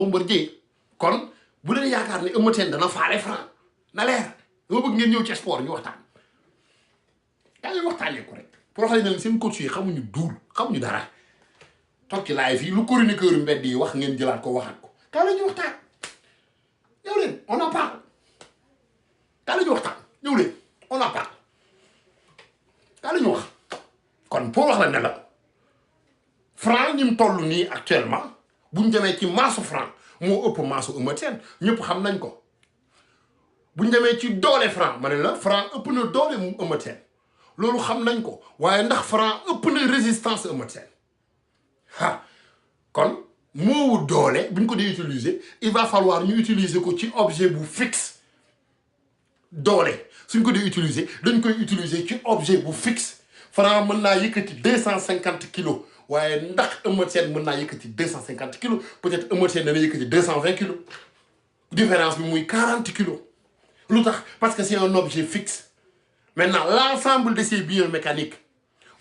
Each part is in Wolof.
Bombardier kon bu leen yaakaar ne Eumeu Sène dana faale Franc na leer dama bëgg ngeen ñëw ci sport ñu waxtaan yaa ngi waxtaanee ko rek pour wax leen seen coach yi xamuñu duul xamuñu dara toog ci live yi lu chroniqueur mbedd yi wax ngeen jëlaat ko waxaat ko kaa la ñu waxtaan ñëw leen on en parle kaa la ñu waxtaan ñëw leen on en parle kaa la ñu wax kon pour wax la ne la Franc ñi mu toll nii actuellement bu ñu demee ci maasu Franc moo ëpp maasu Eumeu Sène ñëpp xam nañ ko bu ñu demee ci doole Franc ma ne la Franc ëpp na doole mu Eumeu Sène loolu xam nañ ko waaye ndax Franc ëpp na résistance Eumeu Sène ah kon moowu doole bu ñu ko dee utiliser il va falloir ñu utiliser ko ci objet bu fixe doole suñ ko dee utiliser dañ koy utiliser ci objet bu fixe Franc mën naa yëkkati 250 kilos waaye ndax Eumeu Sène mën naa yëkkati 250 kilos peut-être Eumeu Sène dana yëkkati 220 kilos différence bi muy 40 kilos lu tax parce que c'est un objet fixe maintenant l'ensemble de ces biomécaniques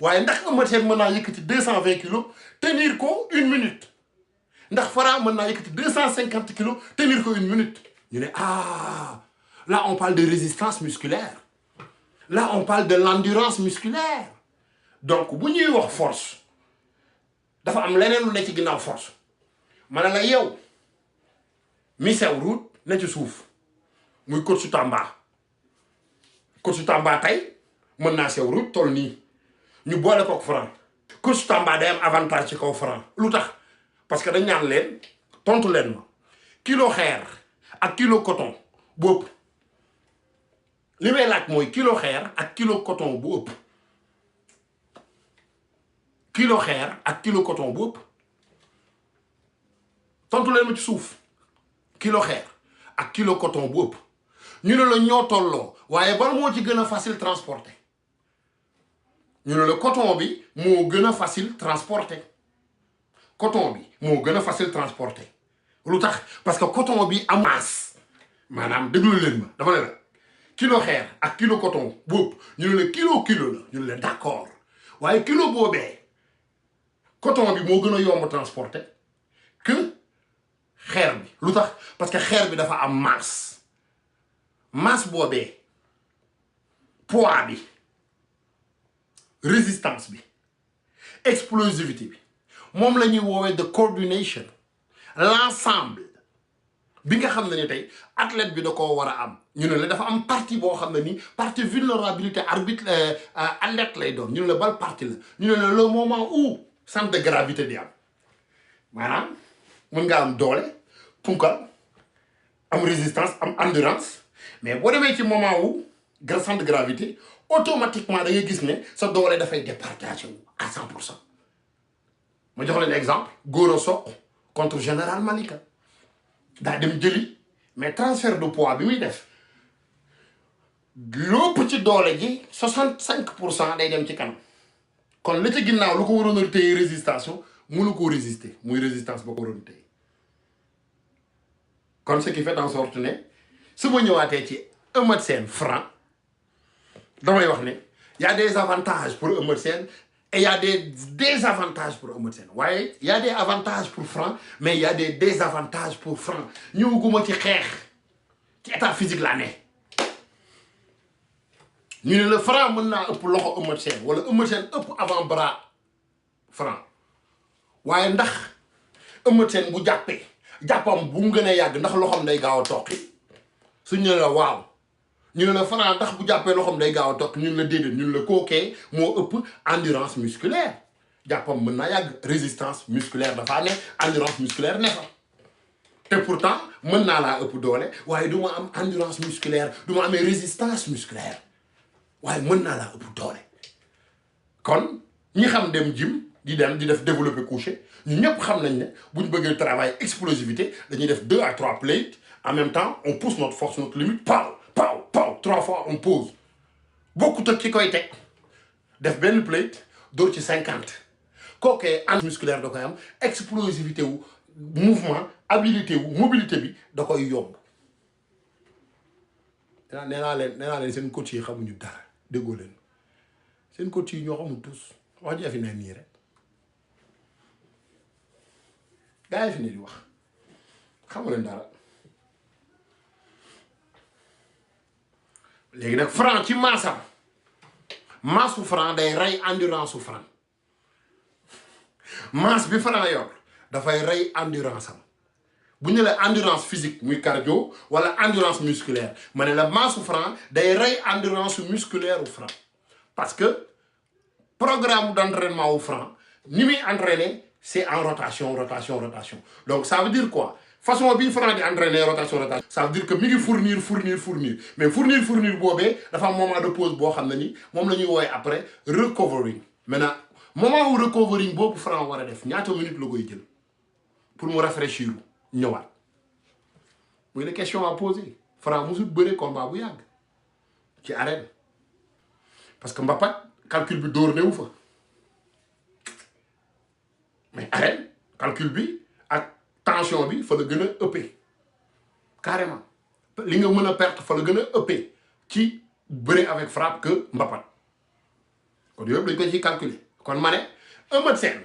waaye ndax Eumeu Sène mën naa yëkkati 220 kilos tenir ko 1 minute ndax Franc mën naa yëkkati 250 kilos tenir ko 1 minute ñu ne ah là on parle de résistance musculaire là on parle de l'endurance musculaire donc bu ñuy wax force dafa am leneen lu ne ci ginnaaw force ma ne la yow mi sew ruut ne ci suuf muy coach su Tamba tey mën naa sew ruut toll nii ñu boole kook Franc coach su Tamba day am avantage ci kaw Franc lu tax parce que dañ ñaan leen tontu leen ma kilo xeer ak kilo coton bu ëpp li may laaj mooy kilo xeer ak kilo coton bu ëpp kilo xeer ak kilo coton bu ëpp tontu leen ma ci suuf kilo xeer ak kilo coton bu ëpp ñu ne la ñoo tolloo waaye ban moo ci gën a facile transporter ñu ne la coton bi moo gën a facile transporter coton bi moo gën a facile transporter lu tax parce que coton bi am masse maanaam déglu leen ma dafa ne la kilo xeer ak kilo coton bu ëpp ñu ne la kilo la ñu ne la d'accord waaye kilo boobee coton bi moo gën a yomb transporter que xeer bi lu tax parce que xeer bi dafa am masse boobee poids bi résistance bi explosivité bi moom la ñuy woowee de coordination l'ensemble bi nga xam ne ni tey athlète bi da koo war a am ñu ne la dafa am partie boo xam ne ni partie vulnérabilité athlète lay doon ñu ne la bal partie la ñu ne la le moment où centre de gravité di am maanaam mën nga am doole punkal am résistance am endurance mais boo demee ci moment wu centre de gravité automatiquement da ngay gis ne sa doole dafay départager wu à 100%. ma jox leen exemple Gora Sock contre Général Malika daa dem jëli mais transfert de poids bi muy def lépp ci doole ji 65% day dem ci kanam kon la ca ginnaaw lu ko waroon a téye résistance mënu koo résister muy résistance ba ko waroon téye kon ce qui fait en sorte ne su ma ñëwaatee ci Eumeu Sène Franc damay wax ne y a des avantages pour Eumeu Sène et y a des désavantages pour Eumeu Sène waaye y a des avantages pour Franc mais y a des désavantages pour Franc ñëwaguma ci xeex ci état physique laa ne ñu ne la Franc mën naa ëpp loxo Eumeu Sène wala Eumeu Sène ëpp avant-bras Franc waaye ndax Eumeu Sène bu jàppam bu mu gën a yàgg ndax loxoom day gaaw a toqi suñu ne la waaw ñu ne la Franc ndax bu jàppee loxoom day gaaw a toqi ñun la déedéet ñun la kookee moo ëpp endurance musculaire jàppam mën naa yàgg résistance musculaire dafaa ne endurance musculaire ne fa te pourtant mën naa laa ëpp doole waaye du ma am endurance musculaire du ma amee résistance musculaire waaye mën naa laa ëpp doole kon ñi xam dem gym di def développé couché ñu ñëpp xam nañ ne bu ñu bëggee travail explosivité dañuy def 2 à 3 plates en même temps on pousse notre force notre limite pow 3 fois on pose bokkut ak ci koy teg def benn plate door ci 50 kookee endurance musculaire da koy am explosivité wu mouvement habilité wu mobilité bi da koy yomb nee naa leen seen coach yi xamuñu dara déggoo leen seen coach yi ñoo xamul tous wax ji fi ne nii rek gaa yi fi ne di wax xamu leen dara léegi nag Franc ci maasam maasu Franc day rey endurance su Franc masse bi Franc yor dafay rey endurance am bu ñu la endurance physique muy cardio wala endurance musculaire ma ne la maasu Franc day rey endurance musculaire u Franc parce que programme d'entraînement wu Franc ni muy entraîner c'est en rotation donc ça veut dire quoi façon bi Franc di entraîner rotation ça veut dire que mi ngi fournir mais fournir boobee dafa am moment de pause boo xam ne ni moom la ñuy woowee après recovering maintenant moment wu recovering boobu Franc war a def ñaata minutes la koy jël pour mu rafraîchir ñëwaat muy la question à poser Franc musul bëre combat bu yàgg ci arène parce que mbapat calcul bi dóor newu fa mais arène calcul bi ak tension bi fa la gën a ëppee carrément li nga mën a perte fa la gën a ëppee ci bëre avec frappe que mbapat kon yooyu dañ ko ciy calculer kon ma ne Eumeu Sène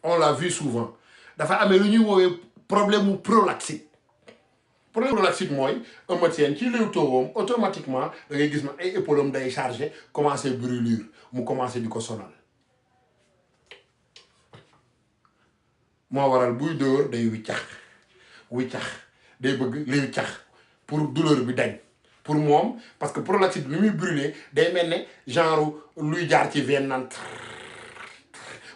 on l'a vu souvent dafa amee lu ñuy woowee problème mu prolaxite mooy Eumeu Sène ci léewtoowam automatiquement da ngay gis ma ay épaulam day chargé commencé brûlure mu commencé di ko sonal moo waral buy dóor day wiccax day bëgg li wiccax pour douleur bi dañ pour moom parce que prolaxite bi muy brûler day mel ne genre luy jaar ci veine naan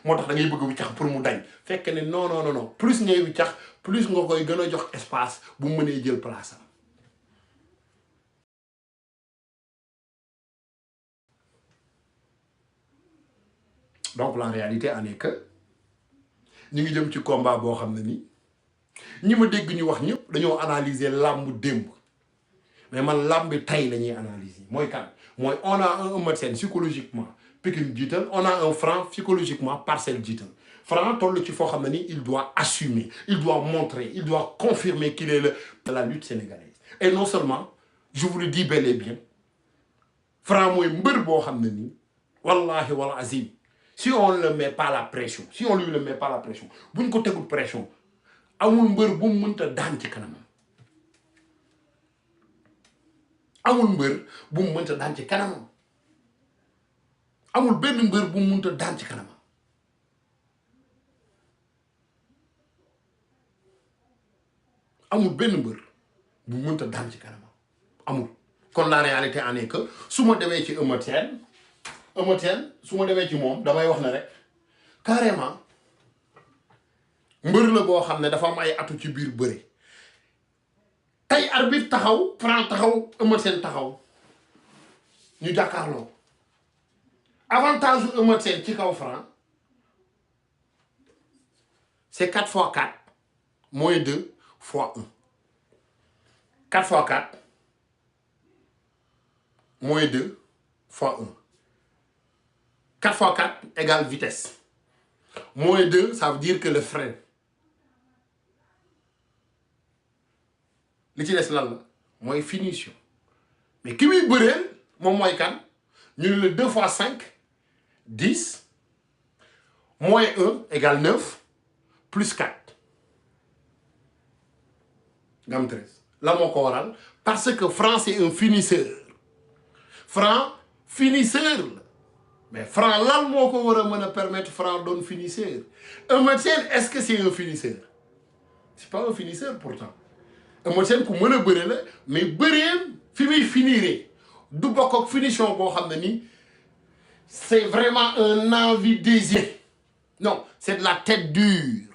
moo tax da ngay bëgg wiccax pour mu dañ fekk ne non plus ngay wiccax plus nga koy gën a jox espace bu mu mënee jël place am donc la réalité en est que ñu ngi jëm ci combat boo xam ne ni ñi ma dégg ñu wax ñëpp dañoo analyser làmb démb mais man làmb tey la ñuy analyser mooy kan mooy on a un Eumeu Sène psychologiquement Pikine jiital on a un Franc psychologiquement Parcelles jiital Franc toll ci foo xam ne ni il doit assumer il doit montrer il doit confirmer qu'il est le de la lutte sénégalaise et non seulement je vous le dis bel et bien Franc mooy mbër boo xam ne nii wallahi wal azim si on ne le met pas la pression si on lui le met pas la pression buñ ko tegul pression amul mbër bu mu mënta daan ci kanamam amul mbër bu mu mënta daan ci kanamam amul benn mbër bu mu mënta daan ci kanamam amul benn mbër bu mu mënta daan ci kanamam amul kon la réalité en est que su ma demee ci Eumeu Sène su ma demee ci moom damay wax ne rek carrément mbër la boo xam ne dafa am ay atu ci biir bëre tey arbitre taxaw Franc taxaw Eumeu Sène taxaw ñu jàkkaarloo avantage u Eumeu Sène ci kaw Franc c'est 4 fois 4 moins 2 fois 1 4 fois 4 moins 2 fois 1 4 fois 4 égale vitesse. Moins 2, ça veut dire que le frein. Li ci des lan la mooy finition. Mais ki muy bëreel moom mooy kan ñu ne le 2 fois 5 10 moins 1 égale 9 plus 4 nga am 13. La moo ko waral parce que Franc c'est un finisseur. Franc finisseur la. Mais Franc lan moo ko war a mën a permettre Franc doon finisseur Eumeu Sène est-ce que c'est un finisseur c'est pas un finisseur pourtant Eumeu Sène ku mën a bëre la mais bëreem fi muy finiree du bokk ak finition boo xam ne nii c'est vraiment un envie désir non c'est de la tête dure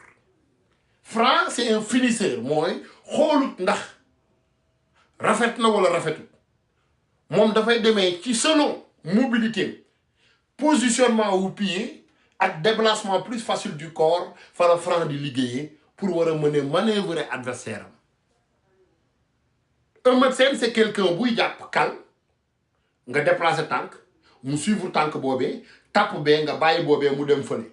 Franc c'est un finisseur mooy xoolut ndax rafet na wala rafetut moom dafay demee ci selon mobilité positionnement au pied ak déplacement plus facile du corps fa la Franc di liggéeyee pour war a mën a manœuvrer adversaire am Eumeu Sène c'est quelqu'un buy jàpp kal nga déplacer tànk mu suivre tànk boobee tàpp bee nga bàyyi boobee mu dem fële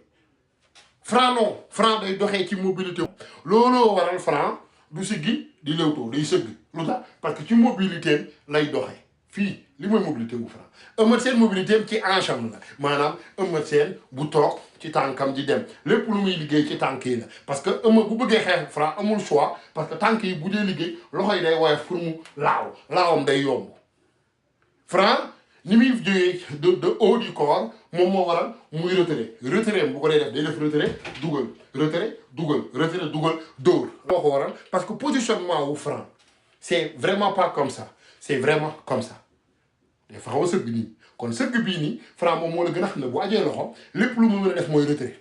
Franc non Franc day doxee ci mobilité looloo waral Franc du siggi di léwtoo day sëgg lu tax parce que ci mobilité lay doxee fii li mooy mobilité wu Franc Eumeu Sène mobilité ci hanche am la maanaam Eumeu Sène bu toog ci tànkam di dem lépp lu muy liggéey ci tànk yi la parce que ëmma bu bëggee xeex Franc amul choix parce que tànk yi bu dee liggéey loxo yi day woyof pour mu laawam day yomb Franc ni muy jógee de haut du corps moom moo waral muy retrait bu ko dee day def retrait dugal dóor moo ko waral parce que positionnement wu Franc c'est vraiment pas comme ça c'est vraiment comme ça dafa xaw a sëgg nii kon sëgg bii nii Franc moom moo la gën a xam ne bu ajee loxo lépp lu mu mën a def mooy retrait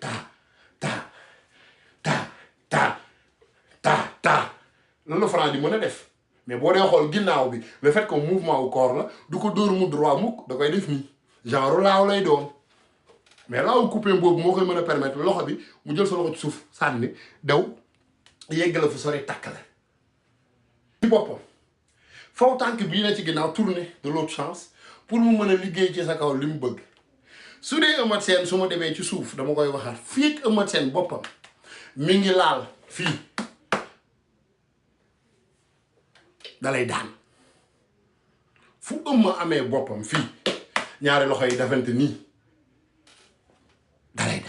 loolu la Franc di mën a def mais boo dee xool ginnaaw bi le fait que mouvement wu corps la du ko dóor mu droit mukk da koy def nii genre laaw lay doon mais laaw coupé boobu moo koy mën a permettre loxo bi mu jël sa loxo ci suuf sànni daw yegg la fu sori takk la ci boppam faw tànk bii na ci ginnaaw tourner de l'autre sens pour mu mën a liggéey ci sa kaw li mu bëgg su dee Eumeu Sène su ma demee ci suuf dama koy waxaat fii ak Eumeu Sène boppam mi ngi laal fii dalay daan fu Eumeu amee boppam fii ñaari loxo yi defante nii dalay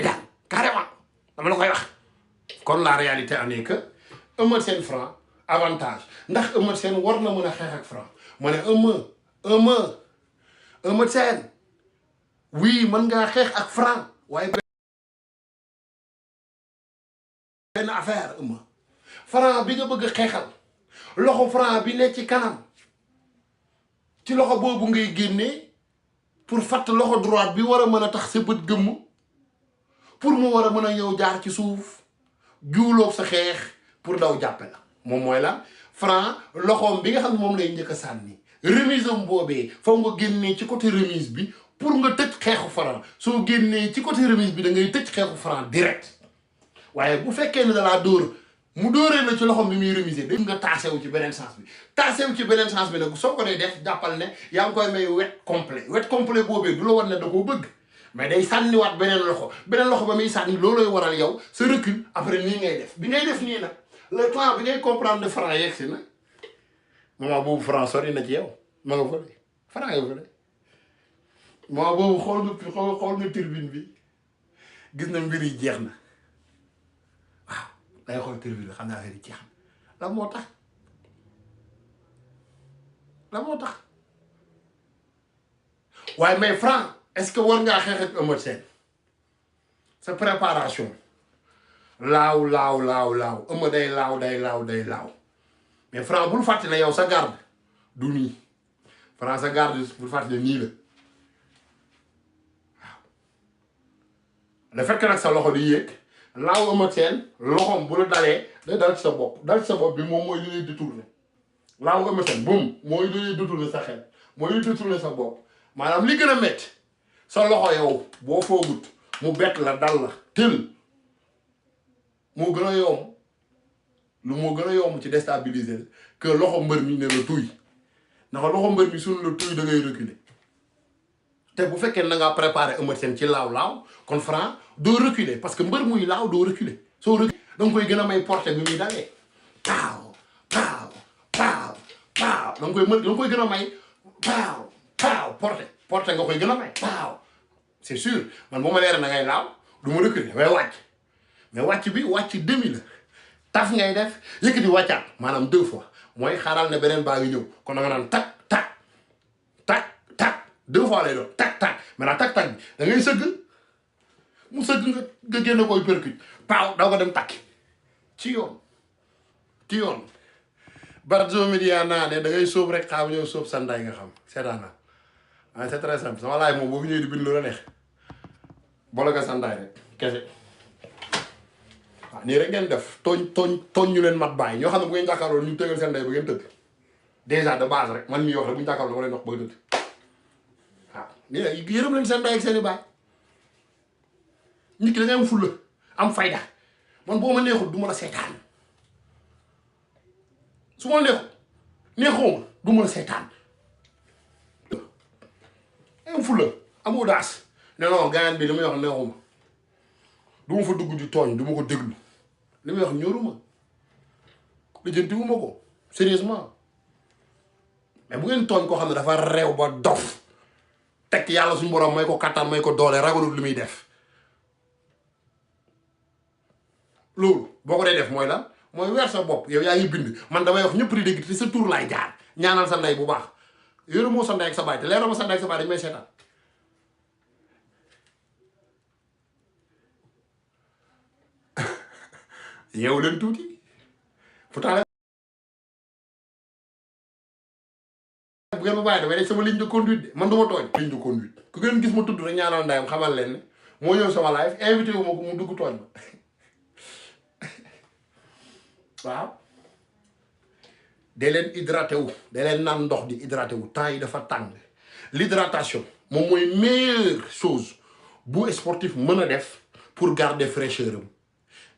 daan carrément dama la koy wax kon la réalité en est que Eumeu Sène Franc avantage ndax Eumeu Sène war na mën a xeex ak Franc ma ne Eumeu Sène oui mën ngaa xeex ak Franc waaye benn affaire Eumeu Franc bi nga bëgg xeexal loxo Franc bi ne ci kanam ci loxo boobu ngay génnee pour fatt loxo droite bi war a mën a tax sa bët gëmm pour mu war a mën a ñëw jaar ci suuf juuloo sa xeex pour daw jàppe la moom mooy la Franc loxoom bi nga xam ne moom lay njëkk a sànni remise am boobee foog nga génnee ci côté remise bi pour nga tëj xeexu Franc soo génnee ci côté remise bi da ngay tëj xeexu Franc direct waaye bu fekkee ne da laa dóor mu dóoree la ci loxoom bi muy remisé da nga taasewu ci beneen sens bi nag soo ko dee def jàppal ne yaa ngi koy may wet complet boobee du la war ne da koo bëgg mais day sànniwaat beneen loxo ba muy sànni loolooy waral yow sa recul après nii ngay def bi ngay def nii nag le temps bi ngay comprendre ne Franc yegg si na moment boobu Franc sori na ci yow ma nga fa de Franc nga fa de moment boobu xool nga turbine bi gis na mbir yi jeex na waaw day xool turbine bi xam naa affaire yi jeex na la moo tax waaye mais Franc est-ce que war ngaa xeex ak Eumeu Sène sa préparation laaw Eumeu day laaw mais Franc bul fàtte ne yow sa garde du nii Franc sa garde bul fàtte ne nii la waaw le fait que nag sa loxo di yéeg laaw Eumeu Sène loxoom bu la dalee day dal ci sa bopp bi moom mooy li lay détourné laaw Eumeu Sène boum mooy li lay détourné sa xel mooy li détourné sa bopp maanaam li gën a métti sa loxo yow boo foogut mu bett la dal la tël moo gën a yomb ci déstabiliser que loxo mbër mi ne la tuy ndax loxo mbër mi suñu la tuy da ngay reculer te bu fekkee na ngaa préparé Eumeu Sène ci laaw kon Franc doo reculer parce que mbër muy laaw doo reculer soo reculer da nga koy gën a may porté bi muy dalee paaw da nga koy gën a may paaw porté nga koy gën a may paaw c'est sûr man bu ma leer na ngay laaw du ma reculer mais wàcc demi la taf ngay def yëkkati wàccaat maanaam 2 fois mooy xaaral ne beneen baa ngi ñëw kon da nga naan tak 2 fois lay doon tak maintenant tak bi da ngay sëgg mu sëgg nga génn koy percute paaw daw ko dem takki ci yoon Barzo Médiana ne da ngay sóob rek xaam ñëw sóob sa nday nga xam seetaan na ah c'est très simple sama laay moom boo fi ñëwee di bind lu la neex boole nga sa nday rek kese waaw nii rek ngeen def tooñ ñu leen mat bàyyi ñoo xam ne bu ngeen jàkkaarloo ñu tëgal seen nday ba ngeen tëdd déjà de base rek man mii wax rek bu ñu jàkkaarloo dama leen wax ba tëdd waaw nii yërëm leen seen nday ak seen i baay nit ki da ngay am fulla am fayda man boo ma neexul du ma la seetaan su ma neexul du ma la seetaan am fulla am audace ne non gaañ bi li may wax neexuma du ma fa dugg di tooñ du ma ko déglu li may wax ñoruma lijjantiwuma ko sérieusement mais bu ngeen tooñ koo xam ne dafa réew ba dof tekk yàlla suñu borom may ko kattan may ko doole ragalul li muy def loolu boo ko dee def mooy lan mooy weer sa bopp yow yaa ngi bind man damay wax ñëpp di dégg te sa tur laay jaar ñaanal sa ndey bu baax yore moo sa ndey ak sa baay te leeroo ma sa ndey ak sa baay dañu may seetaan yeewu leen tuuti pourtant bu ngeen ma bàyyi damay def sama ligne de conduite de man du ma tooñ ligne de conduite ku ngeen gis ma tudd rek ñaanal ndeyam xamal leen ne moo ñëw sama live invité wu ma ko mu dugg tooñ ma waaw dee leen hydraté wu dee leen naan ndox di hydraté wu temps yi dafa tàng l'hydratation moom mooy meilleure chose bu sportif mën a def pour garder fraîcheur am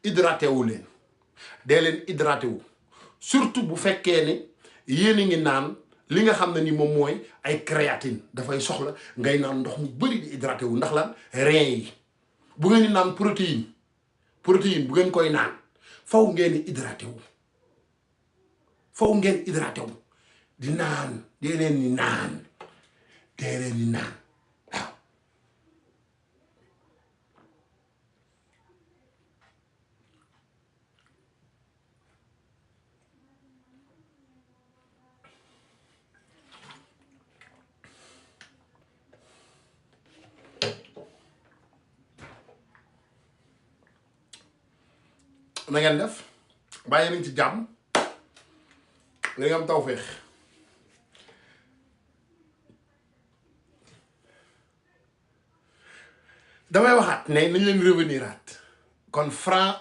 hydraté wu leen dee leen hydraté wu surtout bu fekkee ne yéen a ngi naan li nga xam ne ni moom mooy ay créatine dafay soxla ngay naan ndox mu bëri di hydraté wu ndax lan rein yi bu ngeen di naan protéine bu ngeen koy naan faw ngeen di hydraté wu faw ngeen hydraté wu di naan dee leen ni naan dee leen ni naan waaw na ngeen def bàyyi nañ ci jàmm nga nga am tawféex damay waxaat ne nañ leen revenir aat kon Franc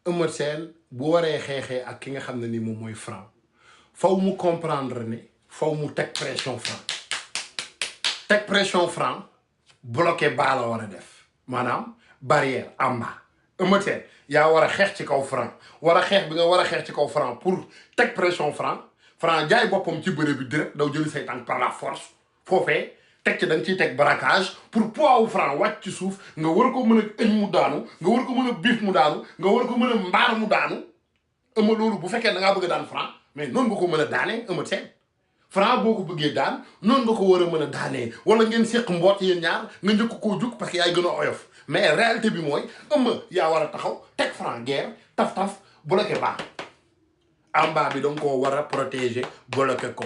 Eumeu Sène bu waree xeexee ak ki nga xam ne ni moom mooy Franc faw mu comprendre ne faw mu teg pression Franc bloqué baa la war a def maanaam barrière en bas Eumeu Sène yaa war a xeex ci kaw Franc war a xeex bi nga war a xeex ci kaw Franc pour teg pression Franc jaay boppam ci bëre bi direct daw jëli say tànk par la force foofee teg ci da nga ciy teg braquage pour poids wu Franc wàcc ci suuf nga war ko mën a ëñ mu daanu nga war ko mën a biif mu daanu nga war ko mën a mbaar mu daanu Eumeu loolu bu fekkee da ngaa bëgg a daan Franc mais noonu nga ko mën a daanee Eumeu Sène Franc boo ko bëggee daan noonu nga ko war a mën a daanee wala ngeen seq mboot yéen ñaar nga njëkk koo jug parce que yaay gën a oyof mais réalité bi mooy Eumeu yaa war a taxaw teg Franc guerre taf bloqué baax en bas bi danga koo war a protéger bloqué ko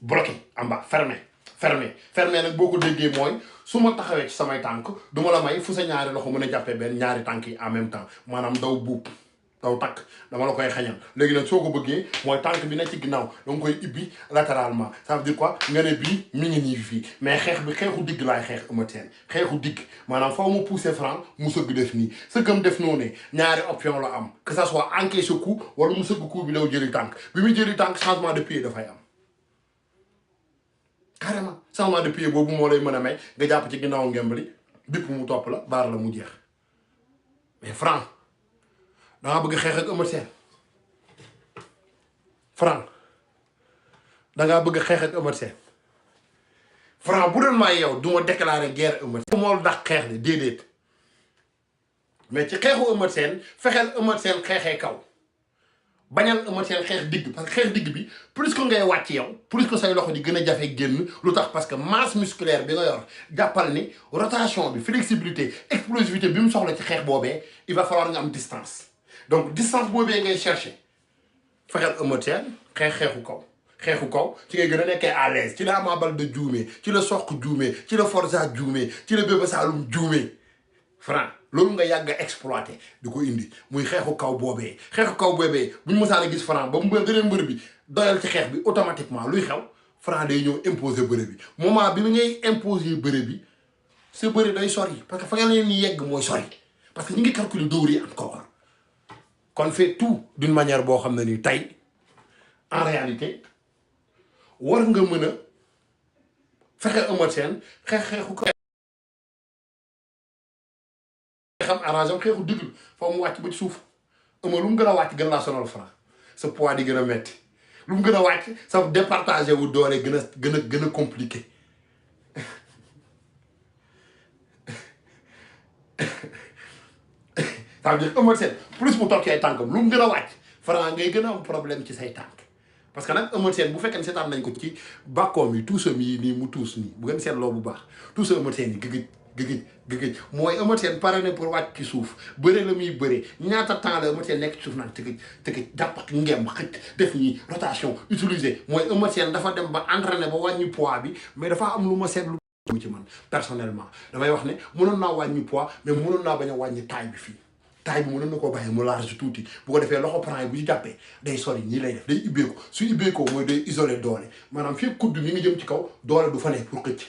bloqué en bas fermé nag boo ko déggee mooy su ma taxawee ci samay tànk du ma la may fu sa ñaari loxo mën a jàppee benn ñaari tànk yi en même temps maanaam daw buub daw takk dama la koy xañal léegi nag soo ko bëggee mooy tànk bi nekk ci ginnaaw danga koy ibbi latéralement ça veut dire quoi nga ne bii mi ngi nii fii mais xeex bi xeexu digg laay xeex Eumeu Sène xeexu digg maanaam faw mu pousser Franc mu sëgg def nii sëggam def noonu ne ñaari option la am que ça soit encaisser coup wala mu sëgg coup bi daw jëli tànk bi muy jëli tànk changement de pied dafay am carrément changement de pied boobu moo lay mën a may nga jàpp ci ginnaaw ngembali bipp mu topp la baar la mu jeex mais Franc dangaa bëgg xeex ak Eumeu Sène Franc dangaa bëgg xeex ak Eumeu Sène Franc bu doon maay yow du ma déclarer guerre Eumeu Sène moo dax xeex de déedéet mais ci xeexu Eumeu Sène fexeel Eumeu Sène xeexee kaw bañal Eumeu Sène xeex digg parce que xeex digg bi plus que ngay wàcc yow plus que say loxo di gën a jafe génn lu tax parce que masse musculaire bi nga yor jàppal ni rotation bi flexibilité explosivité bi mu soxla ci xeex boobee il va falloir nga am distance donc distance boobee ngay chercher fexeel Eumeu Sène xeexu kaw ci ngay gën a nekkee à l'aise ci la Ama Baldé juumee ci la Sokh juumee ci la Forza juumee ci la Bébé Saloum juumee Franc loolu nga yàgg a exploité di ko indi muy xeexu kaw boobee bu ñu mësaan a gis Franc ba mu beneen mbër bi doyal ci xeex bi automatiquement luy xew Franc day ñëw imposer bëre bi moment bi ngay imposer bëre bi sa bëre day sori parce que fa nga leen ni yegg mooy sori parce que ñu ngi calculer dóor yi encore kon fait tout d'une manière boo xam ne ni tey en réalité war nga mën a fexe Eumeu Sène xeexu ko xam arrangé am xeexu diglu foo mu wàcc ba ci suuf Eumeu lu mu gën a wàcc gën laa sonal Franc sa poids di gën a metti lu mu gën a wàcc sa départagé wu doole gën a compliqué ça veut dire Eumeu Sène plus mu toog ci ay tànkam lu mu gën a wàcc Franc ngay gën a am problème ci say tànk parce que nag Eumeu Sène bu fekkee ne seetaan nañ ko ci bàkkoom yi tuusam yi nii mu tuus nii bu ngeen seetloo bu baax tuusa Eumeu Sène yi gëgëj mooy Eumeu Sène pare na pour wàcc ci suuf bëre la muy bëre ñaata temps la Eumeu Sène nekk ci suuf naan tëgëj jàpp ak ngemb xëcc def ñi rotation utiliser mooy Eumeu Sène dafa dem ba entraîné ba wàññi poids bi mais dafa am lu ma seetlu ci man personnellement damay wax ne mënoon naa wàññi poids mais mënoon naa bañ a wàññi taille bi fii taille bi mënoon na koo bàyyi mu large tuuti bu ko defee loxo pran yi bu ci jàppee day sori nii lay def day ibbeeku su ibbeekoo mooy day isolé doole maanaam fii kudd mi ngi jëm ci kaw doole du fa ne pour xëcc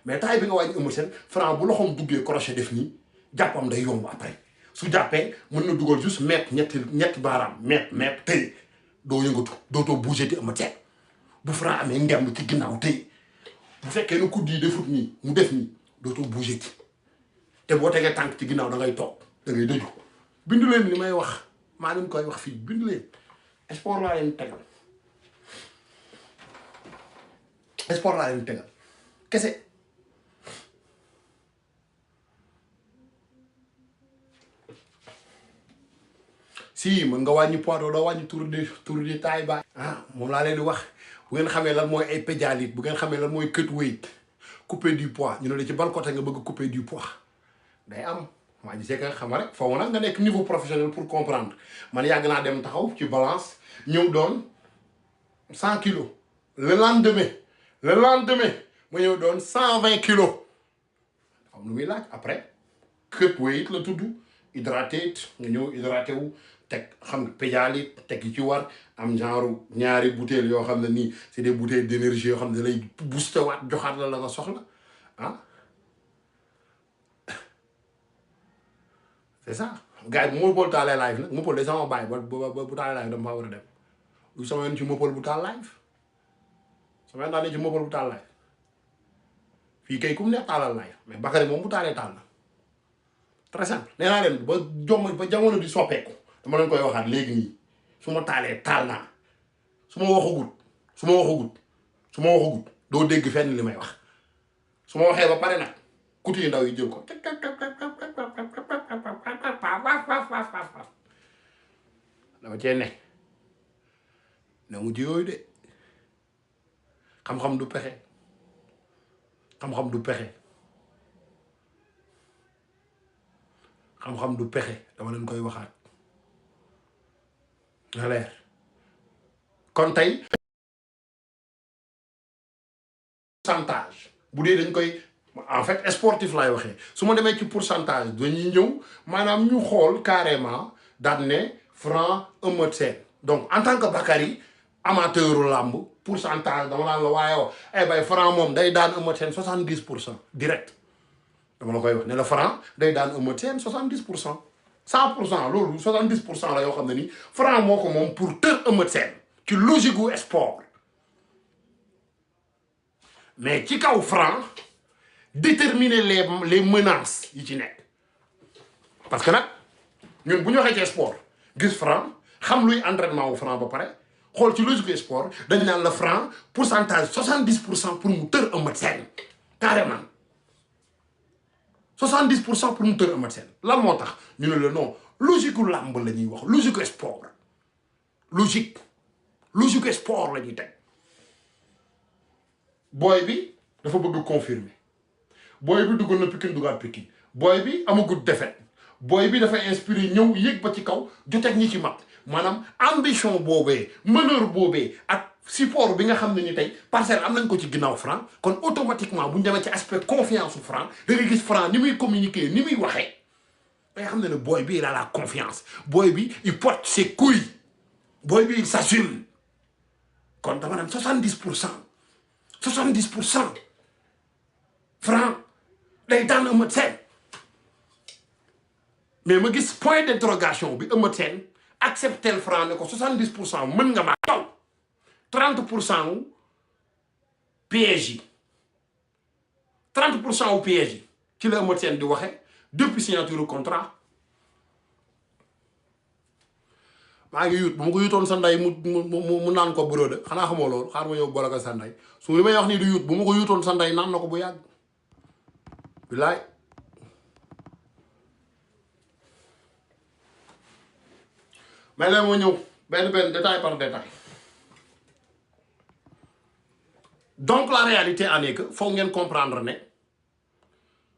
mais taille bi nga wàññi Eumeu Sène Franc bu loxoom duggee crochet def nii jàppam day yomb après su jàppee mën na dugal juste ñetti baaraam mepp tëye doo yëngatu dootoo bouger di Eumeu Sène bu Franc amee ngemb ci ginnaaw tëye bu fekkee ne kudd yi defut nii mu def nii dootoo bouger ci te boo tegee tànk ci ginnaaw da ngay toog da ngay dëju bindu leen li may wax maa leen koy wax fii bindu leen sport laa leen tegal kese si mën nga wàññi poids doo wàññi tour de taille ba moom laa leen di wax bu ngeen xamee lan mooy ay pédialyte bu ngeen xamee lan mooy cut weight couper du poids ñu ne la ci ban côté nga bëgg couper du poids day am maa gisee que xam nga rek foofu nag nga nekk niveau professionnel pour comprendre man yàgg naa dem taxaw ci balance ñëw doon 100 kilos le lendemain ma ñëw doon 120 kilos xam lu muy laaj après cut weight la tudd hydraté nga ñëw hydraté wu teg xam nga pédialyte teg yi ci war am genre ñaari bouteilles yoo xam ne nii c'est des bouteilles d'énergie yoo xam ne da lay booster waat joxaat la nga soxla c'est ça gars yi bu Mopol taalee live nag Mopol de sama bàyyi ba bu taalee live dama war a dem lu sama yoon ci Mopol bu taal live sama yoon daa ne ci Mopol bu taal live fii kay ku mu neex taalal live mais Bakary moom bu taalee taal na très simple nee naa leen ba jamono di soppeeku dama leen koy waxaat léegi nii su ma taalee taal naa su ma waxagut doo dégg fenn li may wax su ma waxee ba pare nag kuti yu ndaw yi jël ko dama cee ne mu ci yooyu de xam-xam du pexe xam-xam du pexe dama leen koy waxaat na leer kon tey pourcentage bu dee dañ koy en fait sportif laay waxee su ma demee ci pourcentage dañuy ñëw maanaam ñu xool carrément daan ne Franc Eumeu Sène donc en tant que Bakary amateuru làmb pourcentage dama naan la waaye bay Franc moom day daan Eumeu Sène 70% direct dama la koy wax ne la Franc day daan Eumeu Sène 70% 100% loolu 70% la yoo xam ne ni Franc moo ko moom pour tër Eumeu Sène ci logique gu sport mais ci kaw Franc déterminer les menaces yi ci nekk parce que nag ñun bu ñu waxee ci sport gis Franc xam luy entraînement wu Franc ba pare xool ci logique sport dañ naan la Franc pourcentage 70% pour mu tër Eumeu Sène carrément 70% pour mu tër Eumeu Sène lan moo tax ñu ne la non logique gu làmb la ñuy wax logique sport logique sport la ñuy teg booy bi dafa bëgg confirmer booy bi duggoon na Pikine duggaat Pikine booy bi amagut défaite booy bi dafa inspiré ñëw yéeg ba ci kaw joteeg ñi ci mag maanaam ambition boobee meneur boobee ak support bi nga xam ne ni tey Parcelles am nañ ko ci ginnaaw Franc kon automatiquement bu ñu demee ci aspect confiance su Franc da ngay gis Franc ni muy communiquer ni muy waxee da nga xam ne booy bi il a la confiance booy bi il porte ses couilles booy bi il s'assume kon dama naan 70% Franc day daan Eumeu Sène mais ma gis point d'interrogation bi Eumeu Sène accepter Franc ne ko 70% mën nga maa taw 30% wu piège yi 30% wu piège yi ci la Eumeu Sène di waxe depuis signature contrat maa ngi yut bu ma ko yutoon sa ndey mu naan ko bureau de xanaa xamoo loolu xaar ma yow boole ko sa ndey su li may wax nii du yut bu ma ko yutoon sa ndey naan na ko bu yàgg bilaay mais léegi moo ñëw benn détail par détail la réalité en est que faut ngeen comprendre ne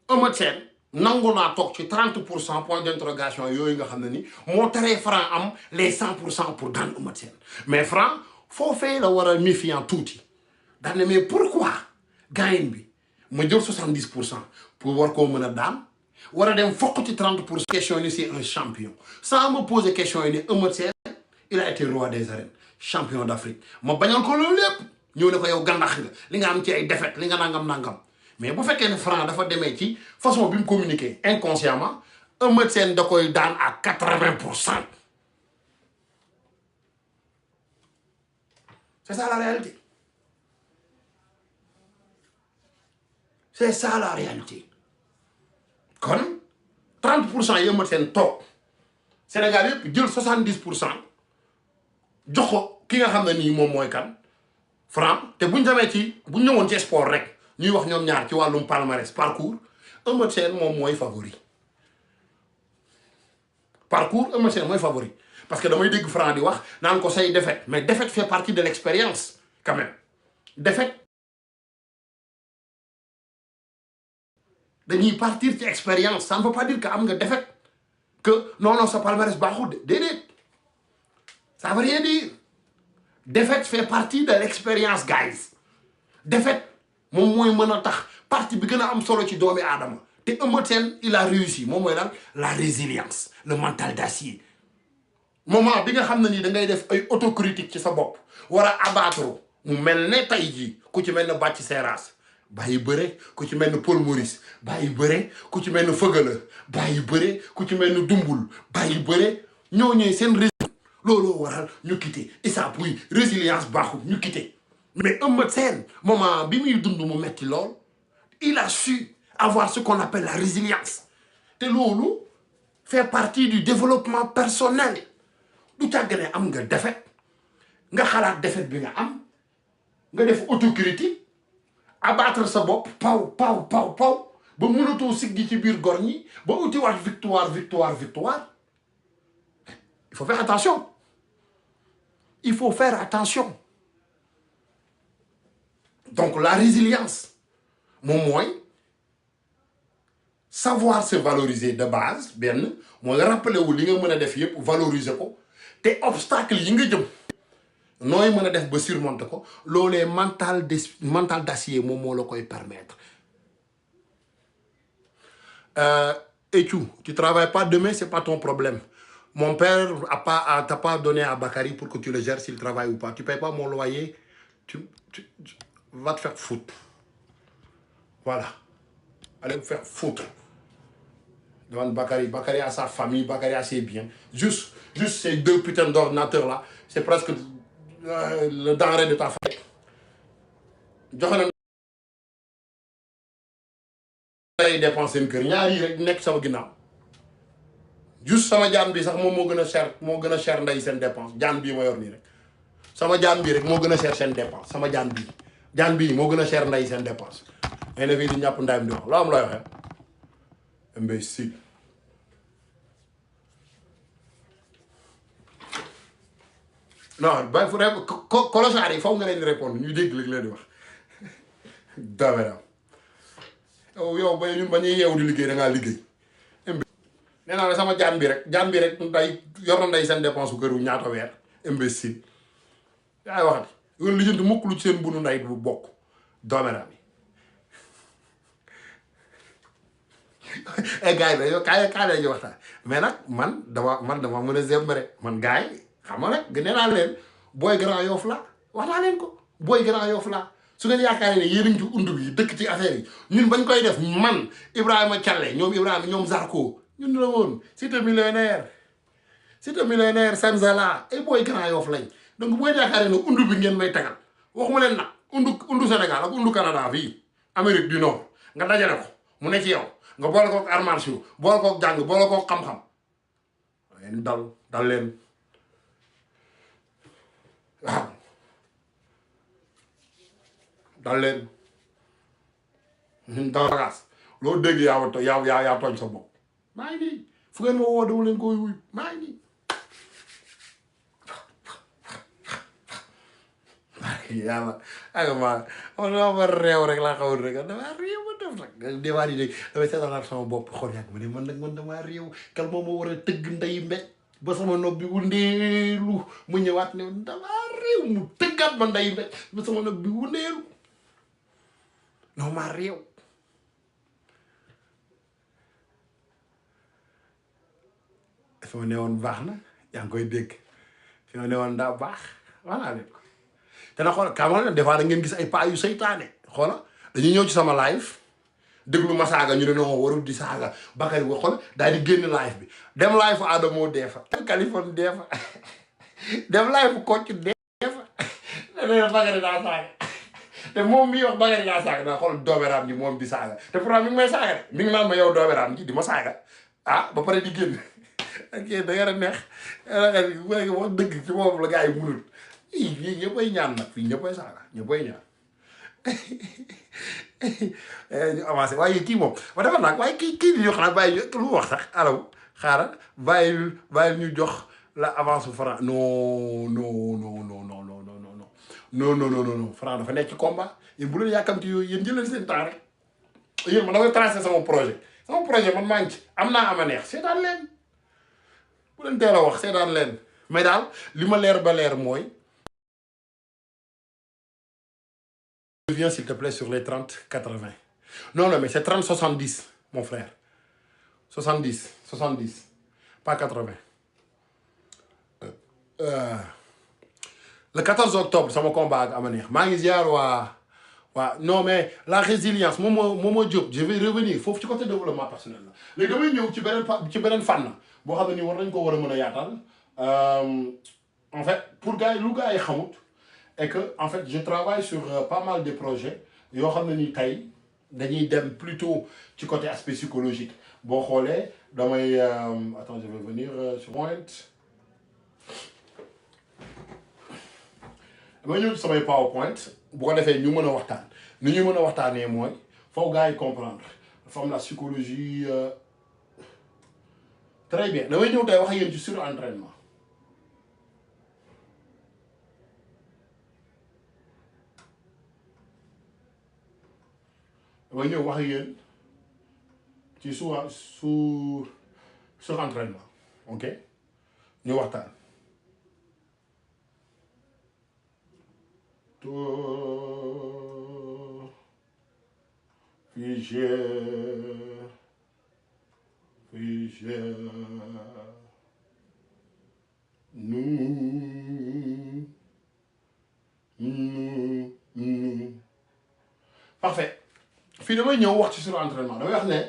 Eumeu Sène nangu naa toog ci 30% point d'interrogation yooyu nga xam ne ni moo teree Franc am les 100% pour daan Eumeu Sène mais Franc foofee la war a méfiant tuuti daan ne mais pourquoi gaayin bi ma jël 70% pour war koo mën a daan war a dem fokk ci 30%. Question ni c'est un champion sans me poser question yi ni Eumeu Sène il a été roi des arènes champion d'Afrique ma bañal ko loolu lépp ñëw ne ko yow gandax nga li nga am ci ay défaite li nga nangam mais bu fekkee ne Franc dafa demee ci façon bi mu communiquer inconsciemment Eumeu Sène da koy daan à 80%. C'est ça la réalité. C'est ça la réalité. Kon 30% yi Eumeu Sène toog Sénégal yëpp jël 70% jox ko ki nga xam ne nii moom mooy kan Franc te buñ demee ci buñ ñëwoon ci sport rek ñuy wax ñoom ñaar ci wàllum palmarès parcours Eumeu Sène moom mooy favori. Parcours Eumeu Sène mooy favori parce que damay dégg Franc di wax naan ko say défaite mais défaite fait partie de l'expérience quand même défaite dañuy partir ci expérience ça ne veut pas dire que am nga défaite que non sa palmarès baaxul de déedéet ça veut rien dire défaite fait partie de l'expérience guys défaite moom mooy mën a tax partie bi gën a am solo ci doomi aadama te Eumeu Sène il a réussi moom mooy lan la résilience le mental d'acier moment bi nga xam ne nii da ngay def ay autocritique ci sa bopp war a abattre mu mel ne tey jii ku ci mel ne Bathie Seras bàyyi bëre ku ci mel ne Paul Maurice bàyyi bëre ku ci mel ne Feugeula bàyyi bëre ku ci mel ne Dumbul bàyyi bëre ñooñee seen résilience looloo waral ñu quitté Issa Pouye résilience baaxul ñu quitté mais Eumeu Sène moment bi muy dund mu metti lool il a su avoir ce qu'on appelle la résilience te loolu fait partie du développement personnel du càggane am nga défaite nga xalaat défaite bi nga am nga def autocritique abattre sa bopp paw ba mënatoo siggi ci biir gor ñi ba utiwaat victoire il faut faire attention donc la résilience moom mooy savoir se valoriser de base benn mooy rappeler wu li nga mën a def yëpp valoriser ko te obstacle yi nga jëm nooy mën a def ba surmonter ko loolee mental d'acier moom moo la koy permettre. Et tu travailles pas demain, c'est pas ton problème. Mon père t'a pas donné à Bakary pour que tu le gères s'il travaille ou pas. Tu payes pas mon loyer, tu vas te faire foutre. Voilà. Allez vous faire foutre. Devant Bakary a sa famille, Bakary a ses biens. Juste ces deux putains d'ordinateurs là, c'est presque le denrée de ta famille. joxe na lay dépenser seen kër ñaar yi rek nekk sama ginnaaw juste sama jaan bi sax moom moo gën a cher nday seen dépense jaan bii ma yor nii rek sama jaan bii rek moo gën a cher seen dépense sama jaan bii moo gën a cher nday seen dépense ay na fii di ñàpp ndayam di wax loo am looy waxee imbécile non ba fu rek colossar yi faw nga leen di répondre ñuy dégg li leen di wax daweram yow ba ñun ba ñuy yeewu di liggéey da ngaa liggéey nee naa la sama jaan bi rek nday yor na nday seen dépense bu kër gu ñaata weer imbécile yaay waxati yoon lijjanti mukk lu ci seen bunu nday bu bokk doomeram yi gars yi da yow kaay la ñu waxtaan mais nag man dama mën a zembare man gars yi xam nga nag nee naa leen booy Grand Yoff la wax naa leen ko booy Grand Yoff la su ngeen yaakaaree ne yéen a ngi ci undu bi dëkk ci affaire yi ñun bañ koy def man Ibrahima Thialé ñoom Zarko ñun la woon cité millionnaire Senzala ay booy Grand Yoff lañ donc booy yaakaaree ne undu bi ngeen may tagal waxuma leen nag undu Sénégal ak undu Canada fii Amérique du Nord nga dajale ko mu ne ci yow nga boole kook arts martiaux boole kook jàng boole kook xam-xam leen dal leen waaw dal leen dans race loo dégg yaa tooñ sa bopp maa ngi nii fu ngeen ma woo dama leen koy wuy maa ngi nii yàlla ak ma réew rek laa xamul rek damaa réew ma def nag déwaan yi de damay seetalaat sama bopp xool yàgg ma ne man damaa réew kal moom moo war a tëgg nday mbéj ba sama nopp bi wundeelu mu ñëwaat ne damaa réew mu tëggaat ma nday mbéj ba sama nopp bi wundeelu non maa réew fi ma ne woon baax na yaa ngi koy dégg fi ma ne woon daa baax voilà leen ko te na xool kamal des fois da ngeen gis ay paa yu seytaane xoola dañuy ñëw ci sama live déglu ma saaga ñu ne non warul di saaga Bakary wa xool daal di génn live bi dem live fu Adamo deefa Californie deefa dem live fu Kocc deefa dana Bakary daa saaga te moom mii wax Bakary daa saaga daa xool dooberaam ji moom di saaga te pourtant mi ngi may saaga de mi ngi naan ma yow dooberaam ji di ma saaga ah ba pare di génn ok da nga neex wax dëgg ci moom la gars yi munul fii ñëppay ñaan nag fii ñëppay saaga ñëppay ñaan ñu avancé waaye kii moom ma defar naag waaye kii di ñu xanaa bàyyi lu mu wax sax alaw xaaral bàyyi ñu jox la avance Franc non Franc dafa nekk ci combat yéen bu leen yàkkamti yooyu yéen jëlee seen temps rek yéen man damay tracé sama projet man maa ngi ci am naa ama neex seetaan leen bu leen teel a wax seetaan leen mais daal li ma leer ba leer mooy reviens s'il te plaît sur les 30-80 non mais c'est 30-70 mon frère 70 pas 80 le 14 octobre sama combat ak ama neex maa ngi ziar waa non mais la résilience moom Diop je vais revenir foofu ci côté développement personnel la léegi damay ñëw ci beneen fànn boo xam ne nii war nañ ko war a mën a yaatal en fait pour gars yi lu gars yi xamut et que en fait je travaille sur pas mal de projets yoo xam ne ni tey dañuy dem plutôt ci côté aspect psychologique boo xoolee damay attends je vais venir sur point damay ñëw ci samay PowerPoint bu ko defee ñu mën a waxtaan ni ñu mën a waxtaanee mooy foofu gars yi comprendre dafa am la psychologie très bien damay ñëw tey wax ak yéen ci surentraînement damay ñëw wax ak yéen ci surentraînement ok ñu waxtaan to figé nous parfait fii damay ñëw wax ci surentraînement damay wax ne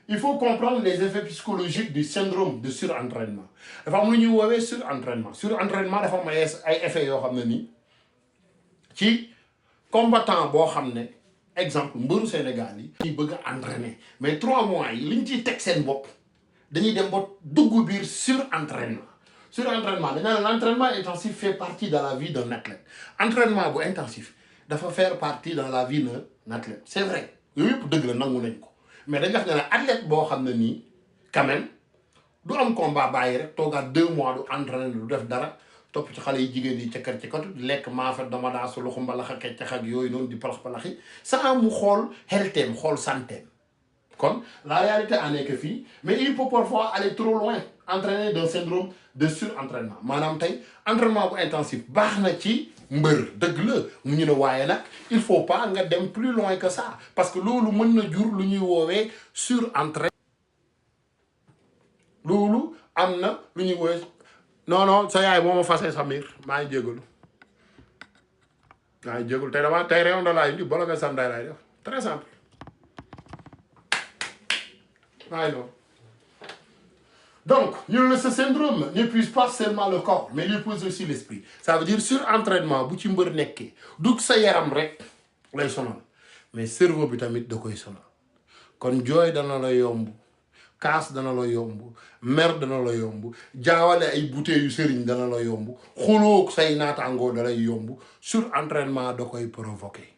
il faut comprendre les effets psychologiques du syndrome de surentraînement dafa am lu ñuy woowee surentraînement dafa am ay effets yoo xam ne nii ci combattant boo xam ne exemple mbëru Sénégal yi ñuy bëgg a entraîner mais 3 mois yi li ñu ciy teg seen bopp dañuy dem ba dugg biir surentraînement dañ naan l'entraînement intensif fait partie dans la vie d'un athlète entraînement bu intensif dafa faire partie dans la vie d'un athlète c'est vrai yooyu yëpp dëgg la nangu nañ ko mais dañ wax ne athlète boo xam ne nii quand même du am combat bàyyi rek toogaat 2 mois du entraîner du def dara topp ci xale yi jigéen yi ca kër ci katu lekk maafa dama daa su luxu mbalax ak keccax ak yooyu noonu di palax-palaxi saa mu xool xelteem xool santeem kon la réalité en est que fii mais il peut parfois aller trop loin entraîner d'un syndrome de surentraînement maanaam tey entraînement bu intensif baax na ci mbër dëgg la mu ñu ne waaye nag il faut pas nga dem plus loin que ça parce que loolu mën na jur lu ñuy woowee surentraînement loolu am na lu ñuy woowee non sa yaay moo ma fase Samir maa ngi jégalu tey réew na laay indi bala nga sanday laay def très simple waaye noonu donc ñu ne ce syndrome n'épuise pas seulement le corps mais il épuise aussi l'esprit ça veut dire surentraînement bu ci mbër nekkee du sa yaram rek lay sonal mais cerveau bi tamit da koy sonal kon jooy dana la yomb kaas dana la yomb mer dana la yomb jaawale ay bouteilles yu sëriñ dana la yomb xuloo say naataangoo da lay yomb surentraînement da koy provoquer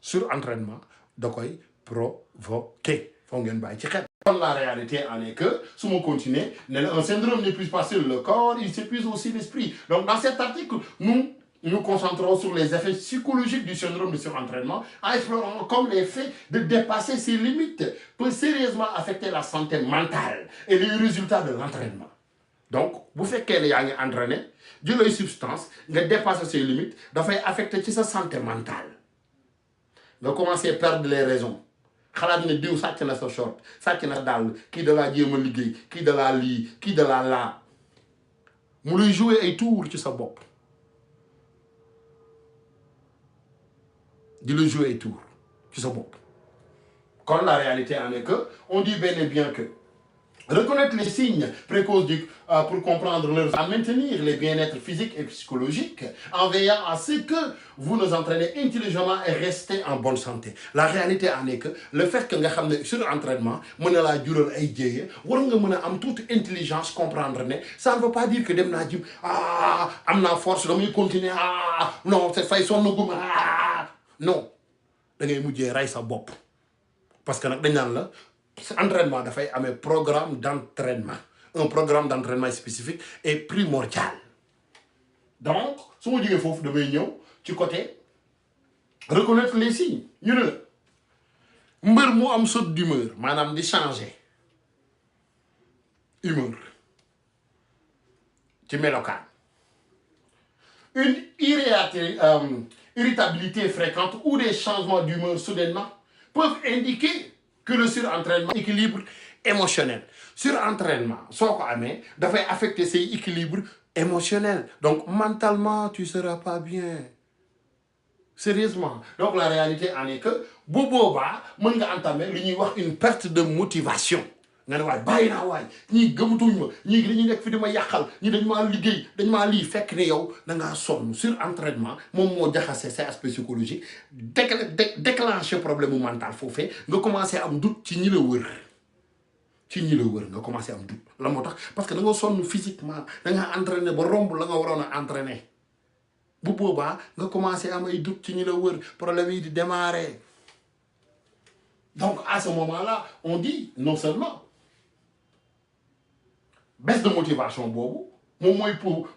surentraînement da koy provoquer faut ngeen bàyyi ci xel. La réalité en est que, si on continue, un syndrome n'épuise pas seul le corps, il s'épuise aussi l'esprit. Donc dans cet article, nous nous concentrons sur les effets psychologiques du syndrome de surentraînement en explorant comme l'effet de dépasser ses limites peut sérieusement affecter la santé mentale et les résultats de l'entraînement. Donc, vous faites qu'elle est entraînée, de la substance, nga dépasser ses limites, ça fait affecter sa santé mentale. Nga commencer à perdre les raisons. Xalaat ne diw sàcc na sa short sàcc na dàll kii da laa jéem a liggéey kii da laa lii kii da laa laa mu luy jouer ay tour ci sa bopp di la jouer ay tour ci sa bopp. Quand la réalité en est que on dit bel et bien que reconnaître les signes précoces pour comprendre leurs à maintenir les bien-être physique et psychologique en veillant à ce que vous nous entraînez intelligemment et restez en bonne santé. La réalité en est que le fait que nga xam ne sur entraînement mën na laa jural ay jéeye war nga mën a am toute intelligence comprendre ne ça ne veut pas dire que dem naa jim am naa force damay continuer non c'est fay sonn guma non da ngay mujjee rey sa bopp parce que nag dañ naan la entraînement dafay amee programme d'entraînement. Un programme d'entraînement spécifique est primordial. Donc, si on dit qu'il faut du côté reconnaître les signes. Ñu ne la mbër mu am saut d'humeur maanaam di changer humeur ci melokaan une irritabilité fréquente ou des changements d'humeur soudainement peuvent indiquer que le surentraînement équilibre émotionnel. Surentraînement, soo ko amee dafay affecter ses équilibres émotionnels. Donc mentalement, tu seras pas bien. Sérieusement. Donc la réalité en est que bu boobaa mën nga entamer li ñuy wax une perte de motivation. nga ne waay bàyyi naa waay ñii gëmatuñ ma ñii dañuy nekk fi di ma yàqal ñii dañ maa liggéey dañ maa lii fekk ne yow da ngaa sonn surentraînement moom moo jaxase ses aspects psychologiques déclencher problème mu mental foofee nga commencé am doute ci ñi la wër. ci ñi la wër nga commencé am doute la moo tax parce que da nga sonn physiquement da nga entraîné ba romb la nga waroon a entraîné bu boobaa nga commencé am ay doute ci ñi la wër problème yi di démarrer. Donc à ce moment-là on dit non seulement baisse de motivation bobu moom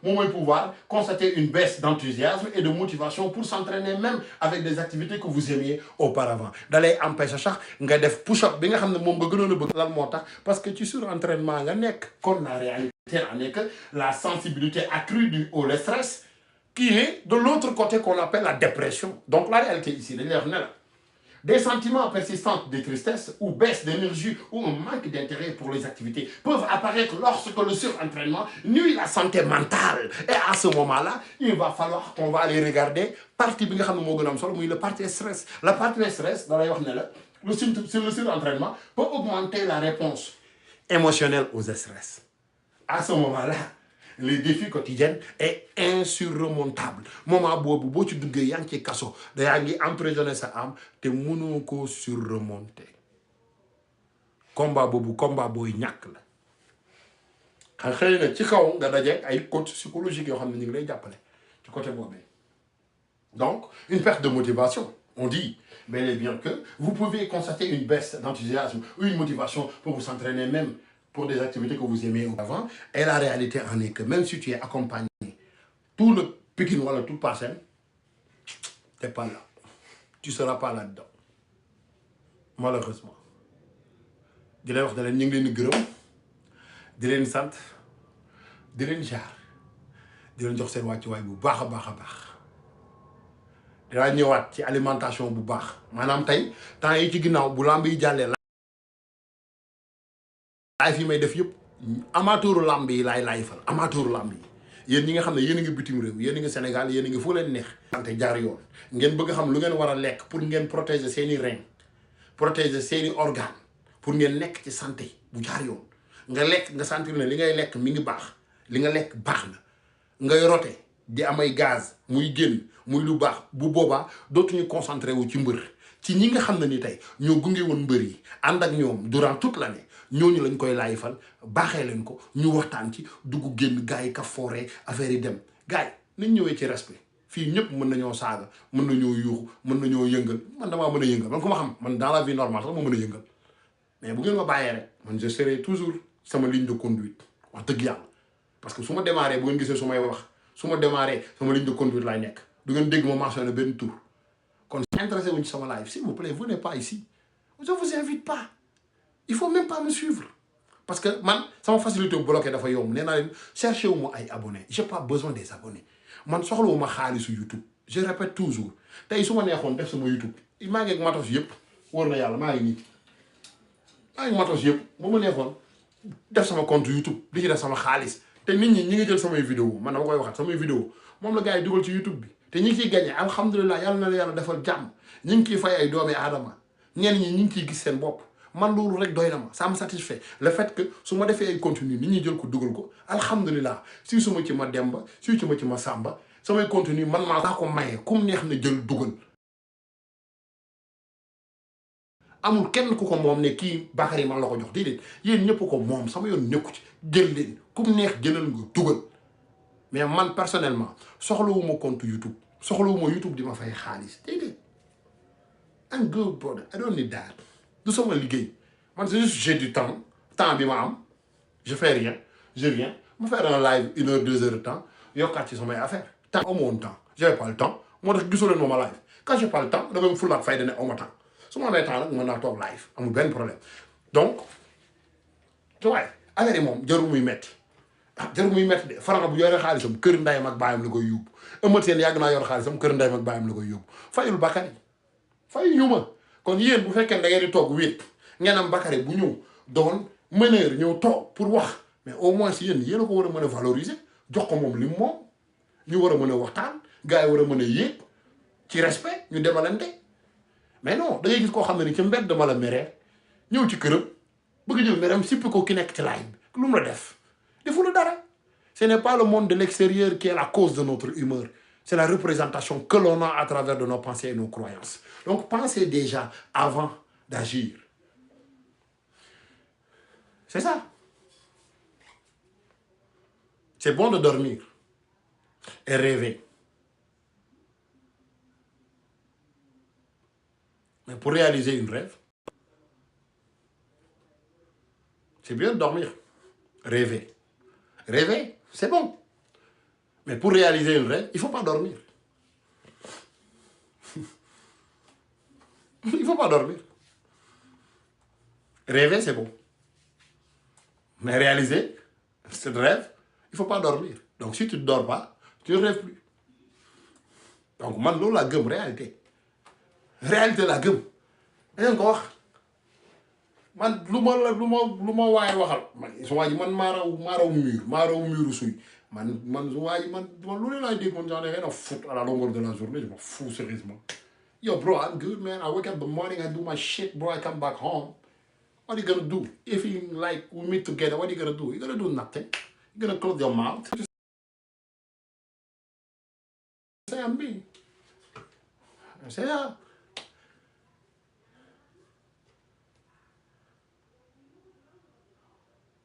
mooy pouvoir constater une baisse d'enthousiasme et de motivation pour s'entraîner même avec des activités que vous aimiez auparavant dalay empêcher sax nga def push-up bi nga xam ne moom nga gënoon a bëgg lan moo tax parce que ci surentraînement nga nekk. Kon la réalité en est que la sensibilité accrue du au stress qui est de l'autre côté qu'on appelle la dépression. Donc la réalité ici dañuy wax ne la des sentiments persistants de tristesse ou baisse d'énergie ou un manque d'intérêt pour les activités peuvent apparaître lorsque le surentraînement nuit la santé mentale. Et à ce moment-là, il va falloir qu'on va aller regarder partie bi nga xam ne moo gën a am solo muy le partie stress. La partie stress da lay wax ne la le surentraînement peut augmenter la réponse émotionnelle aux stress. À ce moment-là, les défis quotidiens est insurmontable moment boobu boo ci duggee yaa ngi ci kaso da yaa ngi emprisonné sa âme te mënoo koo surremonter combat boobu combat booy ñàkk la xëy na ci kaw nga dajeeg ay coach psychologique yoo xam ne ñu ngi lay jàppale ci côté boobu. Donc une perte de motivation. On dit bel et bien que vous pouvez constater une baisse d'enthousiasme ou une motivation pour vous entraîner même pour des activités que vous aimiez auparavant. Et la réalité en est que même si tu es accompagné, tout le Pikine wala tout Parcelles, tu n'es pas là. Tu ne seras pas là-dedans. Malheureusement. di leen wax ne leen ñu ngi leen di gërëm di leen sant di leen jaar di leen jox seen wàccuwaay bu baax a baax a baax dinaa ñëwaat ci alimentation bu baax maanaam tey temps yi ci ginnaaw bu lamb yi jàllee laay fi may def yëpp amateuru lamb yi laay fal amateuru lamb yi yéen ñi nga xam ne yéen a ngi bitim réew yéen a ngi Sénégal yéen a ngi fu leen neex wante jaar yoon ngeen bëgg xam lu ngeen war a lekk pour ngeen protéger seeni rein protéger seeni organe pour ngeen nekk ci santé bu jaar yoon nga lekk nga sentir ne li ngay lekk mi ngi baax li nga lekk baax na ngay rote di amay gaz muy génn muy lu baax bu boobaa dootuñu concentré wu ci mbër ci ñi nga xam ne ni tey ñoo gunge woon mbër yi ànd ak ñoom durant toute l'année ñooñu lañ koy laayifal baaxee leen ko ñu waxtaan ci dugg génn gars yi ka fooree affaire yi dem gars yi nañ ñëwee ci respect fii ñëpp mën nañoo saaga mën nañoo yuuxu mën nañoo yëngal man damaa mën a yëngal man ku ma xam man dans la vie normale sax ma mën a yëngal mais bu ngeen ma bàyyee rek man je serai toujours sama ligne de conduite wax dëgg yàlla parce que su ma démarré bu ngeen gisee su may wax su ma démarré sama ligne de conduite laay nekk du ngeen dégg ma mentionné benn tour kon intéressé wuñ ci sama live s'il vous plaît venez pas ici je vous invite pas il faut même pas me suivre parce que man sama facilité bloqué dafa yomb nee naa leen cherché wu ma ay abonnés j'ai pas besoin des abonnés man soxlawu ma xaalisu YouTube je répète toujours tey su ma neexoon def sama YouTube maa ngi ak matos yëpp wóor na yàlla maa ngi nii maa ngi matos yëpp bu ma neexoon def sama compte YouTube di ci def sama xaalis te nit ñi ngi jël samay vidéo man dama koy waxat samay vidéo moom la gars yi dugal ci YouTube bi te ñi ngi ciy gagné alhamdulilah yàlla na la yàlla defal jàmm ñi ngi ciy fay ay doomi aadama ñenn ñi ngi ciy gis seen bopp man loolu rek doy na ma ça me satisfait le fait que su ma defee ay contenu nit ñi jël ko dugal ko alhamdulilah si su ma ci ma Demba si su ma ci ma Samba samay contenu man maa ko maye kum neex na jël dugal amul kenn ku ko moom ne kii Bakary man la ko jox déedéet yéen ñëpp ko moom sama yoon nekku ci jël leen kum neex jëlal nga dugal mais man personnellement soxlawuma compte YouTube soxlawuma YouTube di ma fay xaalis déedéet I'm good brother I don't need that du sama liggéey man c'est juste j'ai du temps bi ma am je fais rien je viens ma faire un live 1 heure 2 heures de temps yokkaat ci samay affaire temps amoon temps j'avais pas le temps moo tax gisoo leen ma live quand j'ai pas le temps damay fulaat fayda ne awma temps su ma amee temps nag mën naa toog live amul benn problème donc waaye affaire yi moom jarul muy metti jarul muy metti de Franc bu yore xaalisam kër ndayam ak baayam la koy yóbbu Eumeu Sène yàgg naa yor xaalisam kër ndayam ak baayam la koy yóbbu fayul Bakary fay ñu ma kon yéen bu fekkee da ngeen di toog wéet ngeen am Bakary bu ñëw doon meneur ñëw toog pour wax mais au moins si yéen a ko war a mën a valoriser jox ko moom li mu moom ñu war a mën a waxtaan gars yi war a mën a yéeg ci respect ñu demalante mais non da ngay gis koo xam ne ni ci mbedd dama la meree ñëw ci këram bëgg jël meram sippi ko ki nekk ci live bi lu mu la def defu la dara ce n'est pas le monde de l'extérieur qui est la cause de notre humeur c'est la représentation que l'on a à travers de nos pensées et nos croyances donc pensez déjà avant d'agir c'est ça c'est bon de dormir et rêver mais pour réaliser une rêve c'est bien de dormir rêver c'est bon mais pour réaliser une rêve il faut pas dormir il faut pas dormir rêver c'est bon mais réaliser cette rêve il faut pas dormir donc si tu ne dors pas tu ne rêves plus donc man loolu laa gëm réalité laa gëm dañu ko wax man lu ma waaye waxal man su waa ji man maa raw muru suy man su waa ji man lu ne laay dégg man j'en ai rien à foutre à la longueur de la journée je m'en fous sérieusement yo bro I'm good man I wake up in the morning I do my shit bro I come back home what are you gonna do if you like we meet together what are you gonna do? You're gonna do nothing. You're gonna close your mouth. Just say I'm me. Say yeah.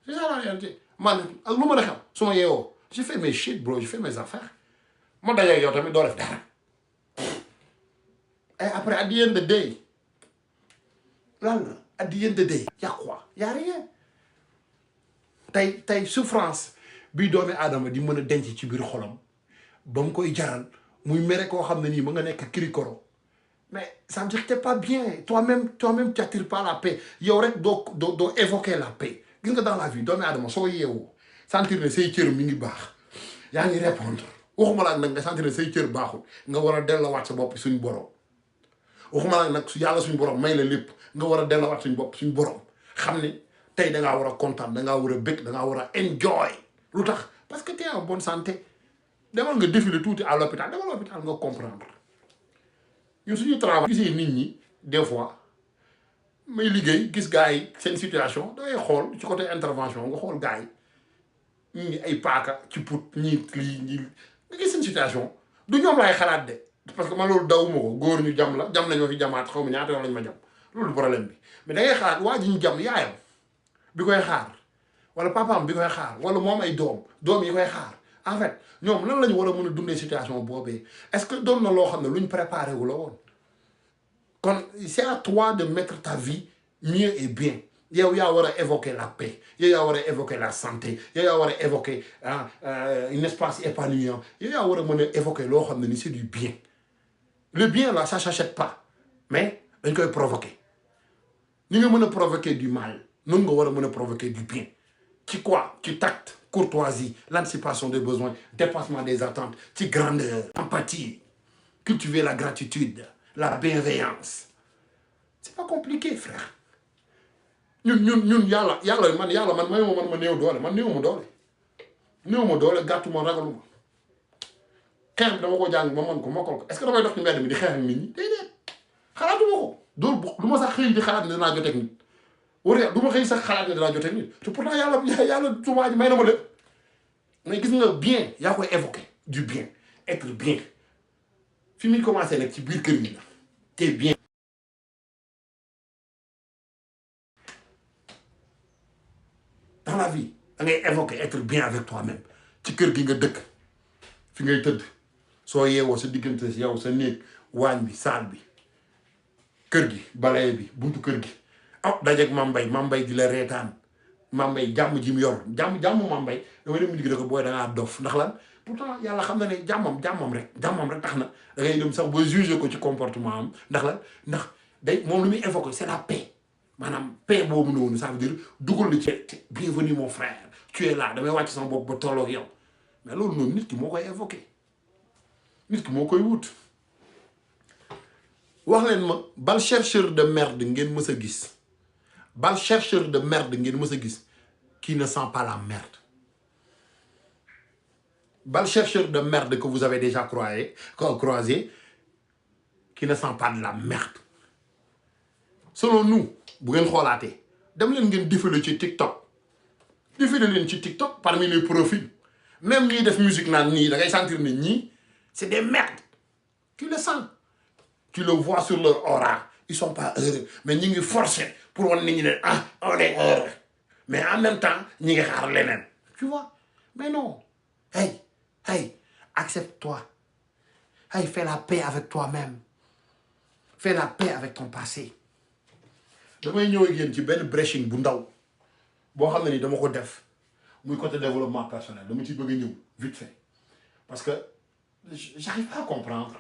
C'est ça la réalité. Man, ak lu ma xew su ma yeewoo j'ai fait mes shit bro j'ai fait mes affaires ma dajeeg yow tamit doo def dara et après at the end of the day lan la at the end of the day y'a quoi y'a rien tey souffrance bi doomi aadama di mën a denc ci biir xolam ba mu koy jaral muy mere koo xam ne nii ma nga nekk kirikoro mais ça veut dire que t'es pas bien toi-même tu attires pas la paix yow rek doo évoquer la paix gis nga dans la vie doomi aadama soo yeewoo sentir ne say cër mi ngi baax yaa ngi répondre waxuma la nag nga sentir ne say cër baaxul nga war a delloowaat sa bopp suñu borom waxuma la nag su yàlla suñu borom may la lépp nga war a delloowaat suñu bopp suñu borom xam ne tey da ngaa war a kontaan da ngaa war a bëgg da ngaa war a enjoy lu tax parce que t'es en bonne santé demal nga défiler tuuti à l'hôpital demal l'hôpital nga comprendre ñun suñu travail gisee nit ñi des fois may liggéey gis gars yi seen situation dangay xool ci côté intervention nga xool gars yi ñii ay paaka ci put ñii lii nga gis seen situation du ñoom laay xalaat de parce que man loolu dawuma ko góor ñu jam la jam nañ ma fi jamaat xaw ma ñaata yoon lañ ma jam loolu problème bi mais da ngay xalaat waa ji ñu jam yaayam bi koy xaar wala papaam bi koy xaar wala moom ay doom yi koy xaar en fait ñoom lan la ñu war a mën a dundee situation boobee est-ce que doon na loo xam ne lu ñu préparé wu la woon kon c'est à toi de mettre ta vie mieux et bien yow yaa war a évoquer la paix yow yaa war a évoquer la santé yow yaa war a évoquer un espace épanouissant yow yaa war a mën a évoquer loo xam ne ni c'est du bien le bien là ça s'achète pas mais dañ koy provoquer ni nga mën a provoquer du mal noonu nga war a mën a provoquer du bien ci quoi ci tact courtoisie l'anticipation des besoins dépassement des attentes ci grandeur empathie cultiver la gratitude la bienveillance c'est pas compliqué frère ñun yàlla man ma néew doole man néew ma doole gàttuma ragaluma xeex bi dama ko jàng ma man ko mokkal ko est-ce que damay dox ci mbedd mi di xeex ak nit ñi déedéet xalaatuma ko doolu du ma sax xëy di xalaat ne dinaa joteeg nit wala du ma xëy sax xalaat ne dinaa joteeg nit te pourtant yàlla souvent may na ma lépp mais gis nga bien yaa koy évoquer du bien être bien fi muy commencé nag ci biir kër gi la t'es bien dans la vie da ngay évoquer être bien avec toi-même ci kër gi nga dëkk fi ngay tëdd soo yeewoo sa diggante yow sa néeg waañ bi saal bi kër gi balaye bi buntu kër gi dajeeg Mambay di la reetaan Mambay jàmm ji mu yor jàmm Mambay damay dem digg da ko booy da ngaa dof ndax lan pourtant yàlla xam na ne jàmmam rek tax na da ngay dem sax ba juger ko ci comportement am ndax lan ndax day moom lu muy évoquer c'est la paix maanaam paix boobu noonu ça veut dire dugal li ci bienvenue mon frère tu es là damay wàcc sama bopp ba tolloog yow mais loolu noonu nit ki moo koy évoquer nit ki moo koy wut wax leen ma bal chercheur de merde ngeen mës a gis bal chercheur de merde ngeen mës a gis qui ne sent pas la merde bal chercheur de merde que vous avez déjà croisé qui ne sent pas de la merde selon nous bu ngeen xoolaatee dem leen ngeen défilé ci TikTok défilé leen ci TikTok parmi les profils même ñiy def musique naan nii da ngay sentir ne ñii c'est des merdes tu le sens tu le vois sur leur aura ils sont pas heureux mais ñi ngi forcer pour wan nit ñi ne on est heureux mais en même temps ñi ngi xaar leneen tu vois mais non hey accepte-toi hey fais la paix avec toi-même fais la paix avec ton passé damay ñëw ak yéen ci benn brushing bu ndaw boo xam ne ni dama ko def muy côté développement personnel dama ci bëgg a ñëw vite fait parce que j'arrive pas à comprendre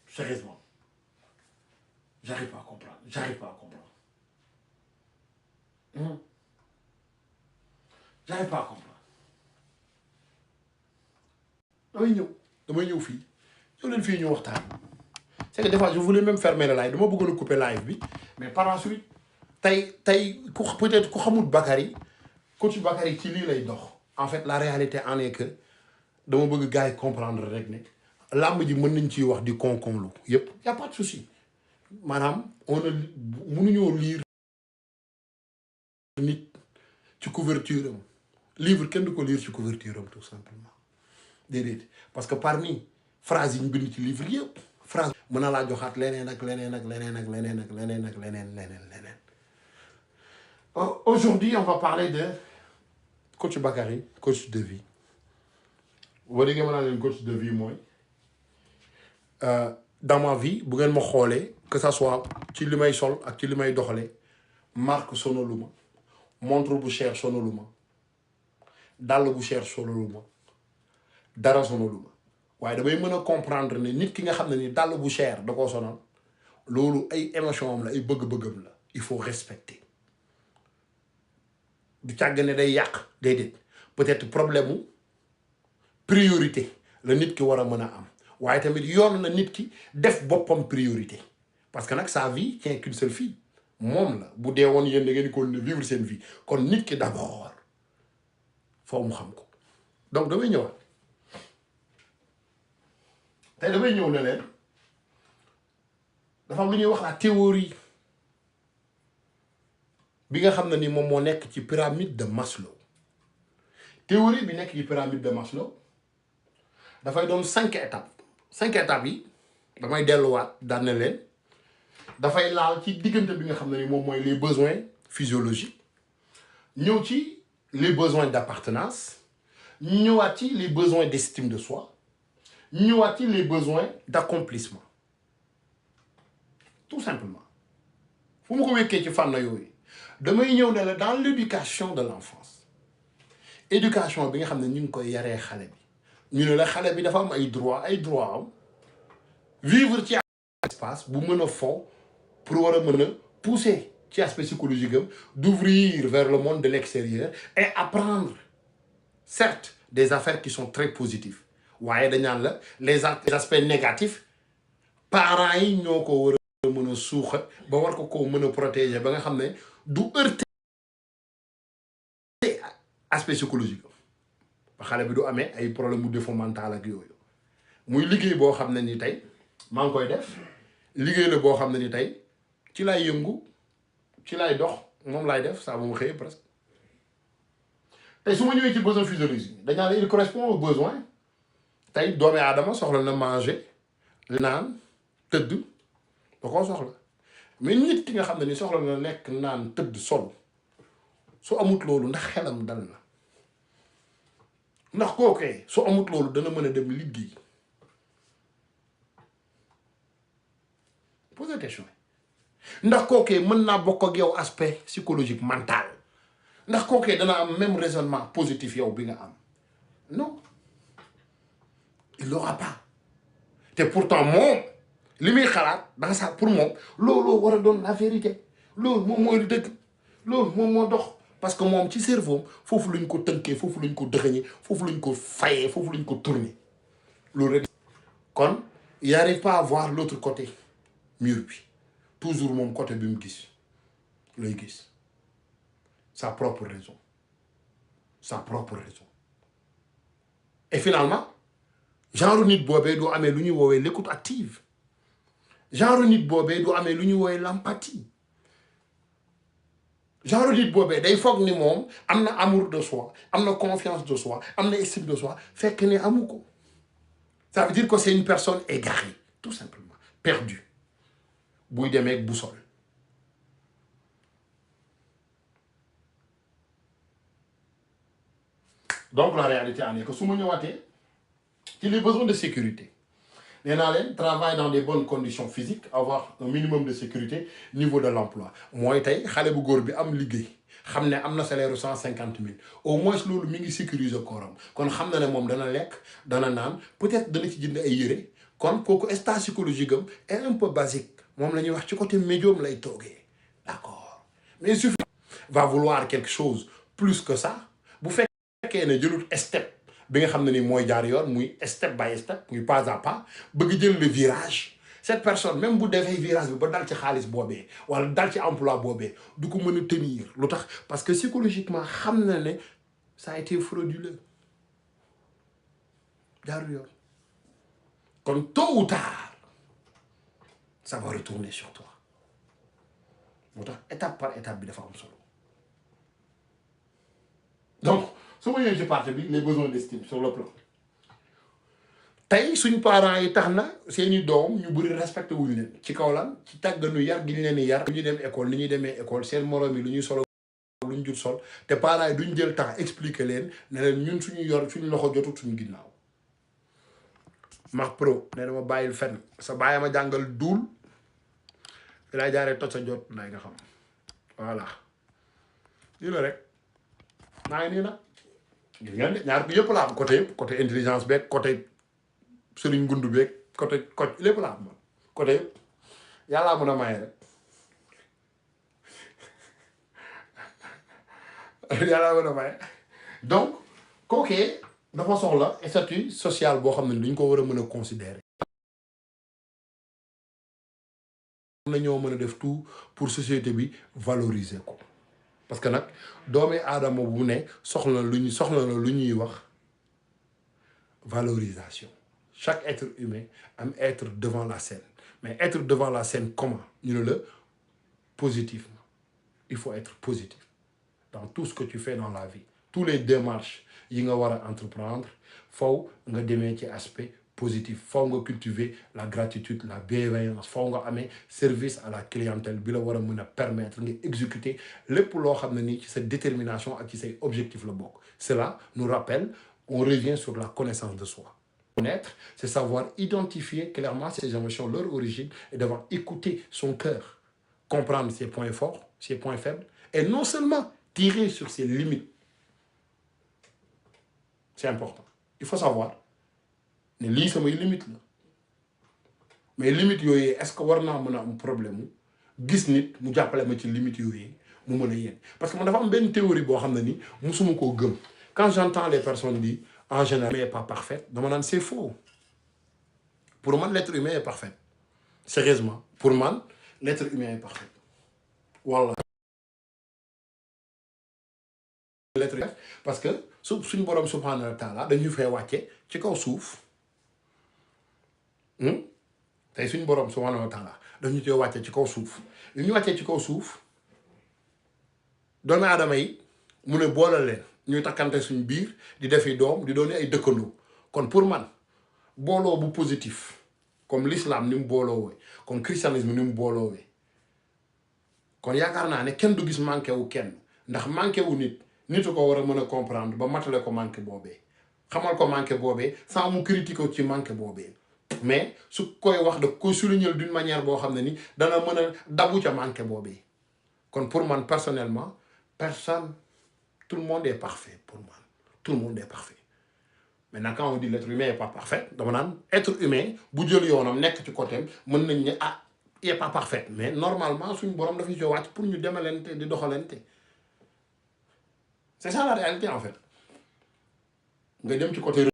sérieusement j'arrive pas à comprendre j'arrive pas à comprendre damay ñëw fii ñëw leen fii ñu waxtaan c'est que des fois je voulais même fermer le live dama bëggoon a couper live bi mais par la suite tey peut-être ku xamul Bakary coach Bakary ci lii lay dox en fait la réalité en est que dama bëgg gars yi comprendre rek ne làmb ji mën nañ ciy wax di konkonlu yëpp y a pas de souci maanaam mënuñoo lire nit ci couverture am livre kenn du ko lire ci couverture am tout simplement déedéet parce que parmi phrase yi ñu bind ci livre yëpp phrase mën na laa joxaat leneen aujourd'hui on va parler de coach Bakary coach de vie boo déggee mën naa leen coach de vie mooy dans ma vie bu ngeen ma xoolee que ça soit ci li may sol ak ci li may doxalee marque sonaluma montre bu cher sonaluma dàll bu cher sonaluma dara sonaluma waaye damay mën a comprendre ne nit ki nga xam ne ni dàll bu cher da koo sonal loolu ay émotion am la ay bëgg-bëggam la il faut respecter du càgg ne day yàq déedéet peut-être problème mu priorité la nit ki war a mën a am waaye tamit yoon na nit ki def boppam priorité parce que nag sa vie tient qu'une seule fille moom la bu dee woon yéen da ngeen di continuer vivre seen vie kon nit ki d'abord foo mu xam ko donc damay ñëwaat tey damay ñëw ne leen dafa am lu ñuy wax la théorie bi nga xam ne ni moom moo nekk ci pyramide de Maslow théorie bi nekk ci pyramide de Maslow dafay doon 5 étapes yi damay delluwaat daan na leen dafay laal ci diggante bi nga xam ne ni moom mooy les besoins physiologiques ñëw ci les besoins d'appartenance ñëwaat ci les besoins d'estime de soi ñëwaat ci les besoins d'accomplissement tout simplement fu mu ko wékkee ci fànn yooyu damay ñëw ne la dans l'éducation de l'enfance éducation bi nga xam ne ñu ngi koy yaree xale bi ñu ne la xale bi dafa am ay droit am vivre ci espace bu mën a fond pour war a mën a pousser ci aspect psychologique am d'ouvrir vers le monde de l'extérieur et apprendre certes des affaires qui sont très positives waaye dañ naan la les aspects négatifs parents yi ñoo ko war a mën a suuxat ba war ko mën a protéger ba nga xam ne du heurter aspect psychologique ba xale bi du amee ay problème mu défaut mental ak yooyu muy liggéey boo xam ne ni tey maa ngi koy def liggéey la boo xam ne ni tey ci lay yëngu ci lay dox moom laay def saa bu ma xëyee presque tey su ma ñëwee ci besoin physiologique dañaa la il correspond aux besoins tey doomi aadama soxla na manger naan tëdd da koo soxla mais nit ki nga xam ne ni soxla na lekk naan tëdd sol su amut loolu ndax xelam dal na ndax kookee su amut loolu dana mën a dem liggéey pose question ndax kookee mën naa bokk ak yow aspect psychologique mental ndax kookee dana am même raisonnement positif yow bi nga am non il l'aura pas te pourtant moom li muy xalaat dans ça pour moom looloo war a doon la vérité loolu moom mooy lu dëgg loolu moom moo dox parce que moom ci cerveau foofu lañ ko tënkee foofu lañ ko dëxëñee foofu lañ ko fayee foofu lañ ko tourner loolu rek kon il arrive pas à voir l'autre côté mur bi toujours moom côté bi mu gis lay gis sa propre raison et finalement genre nit boobee du amee lu ñuy woowee l'écoute active genre nit boobee du amee lu ñuy woowee l'empathie genre nit boobee day foog ni moom am na amour de soi am na confiance de soi am na estime de soi fekk ne amu ko ça veut dire que c'est une personne égarée tout simplement perdue buy demee ak boussole donc la réalité en est que su ma ñëwaatee ci les besoins de sécurité nee naa leen travailler dans des bonnes conditions physiques avoir un minimum de sécurité niveau de l'emploi mooy tey xale bu góor bi am liggéey xam ne am na salaire 150 000 au moins loolu mi ngi sécuriser kooram kon xam na ne moom dana lekk dana naan peut-être dana ci jënd ay yére kon kooku état psychologique am est un peu basique moom la ñuy wax ci côté médium lay toogee d'accord mais il suffit va vouloir quelque chose plus que ça bu fekkee ne jëlut step bi nga xam ne ni mooy jaar yoon muy step by step muy pas à pas bëgg jël le virage cette personne même bu defee virage bi ba dal ci xaalis boobee wala dal ci emploi boobee du ko mën a tenir lu tax parce que psychologiquement xam na ne ça a été frauduleux jaaru yoon kon tôt ou tard ça va retourner sur toi moo tax étape par étape bi dafa am solo donc su ma ñëwee ci partie bi les besoins d'estime sur le plan tey suñu parents yi tax na seeni doom ñu bëri respecté wuñu leen ci kaw lan ci tàgganu yar gi ñu leen di yar lu ñuy dem école ni ñuy demee école seen moroom yi lu ñuy solo lu ñu jut sol te parents yi duñ jël temps expliquer leen ne leen ñun suñu yor suñu loxo jotut suñu ginnaaw Max Pro nee na ma bàyyil fenn sa bàyyi ma jàngal duul fi laa jaaree toj sa jot lay nga xam voilà lii la rek maa ngi nii nag gis ngeen de ñaar bi yëpp la am côté yëpp côté intelligence beeg côté sëriñ gund beeg côté coach lépp la am man côté yëpp yàllaa mën a maye rek yàllaa mën a maye donc kookee dafa soxla statut social boo xam ne duñ ko war a mën a considérer nañoo mën a def tout pour société bi valoriser ko parce que nag doomi aadama bu ne soxla na lu ñuy wax valorisation chaque être humain am être devant la scène mais être devant la scène comment ñu ne la positivement il faut être positif dans tout ce que tu fais dans la vie tous les démarches yi nga war a entreprendre faw nga demee ci aspect positif faw nga cultiver la gratitude la bienveillance faw nga amee service à la clientèle bi la war a mën a permettre nga exécuter lépp loo xam ne nii ci sa détermination ak ci say objectif la bokk cela nous rappelle on revient sur la connaissance de soi connaître, c'est savoir identifier clairement ses émotions, leur origine, et d'avoir écouté son cœur, comprendre ses points forts, ses points faibles, et non seulement tirer sur ses limites. C'est important. Il faut savoir, ne lii samay limite la mais limite yooyu est-ce que war naa mën a am problème gis nit mu jàppale ma ci limite yooyu mu mën a yéen parce que man dafa am benn théorie boo xam ne ni musuma koo gëm quand j'entends les personnes dire en général l'humain est pas parfait dama naan c'est faux pour man l'être humain est parfait sérieusement pour man l'être humain est parfait walla l'être humain parce que suñ borom subhanahu wa taala dañu fay wàcce ci kaw suuf tey suñ borom subhanahu wa taala dañu tey wàcce ci kaw suuf li ñu wàccee ci kaw suuf doomi aadama yi mu ne boole leen ñuy takkante suñ biir di defi doom di doon ay dëkkandoo kon pour man booloo bu positif comme l'islam ni mu booloowee comme christianisme ni mu booloowee kon yaakaar naa ne kenn du gis manqué wu kenn ndax manqué wu nitu ko war a mën a comprendre ba matale ko manqué boobee xamal ko manqué boobee sans mu critiquer ci manqué boobee mais su koy wax da koy souligner d'une manière boo xam ne ni dana mën a dabu ca manqué boobee kon pour man personnellement personne tout le monde est parfait pour moi tout le monde est parfait maintenant quand on dit l'être humain est pas parfait dama naan être humain bu jël yoonam nekk ci côté mën nañ ne ah il est pas parfait mais normalement suñu borom daf ñu ci wàcc pour ñu demalante di doxalante c'est ça la réalité en fait nga dem ci côté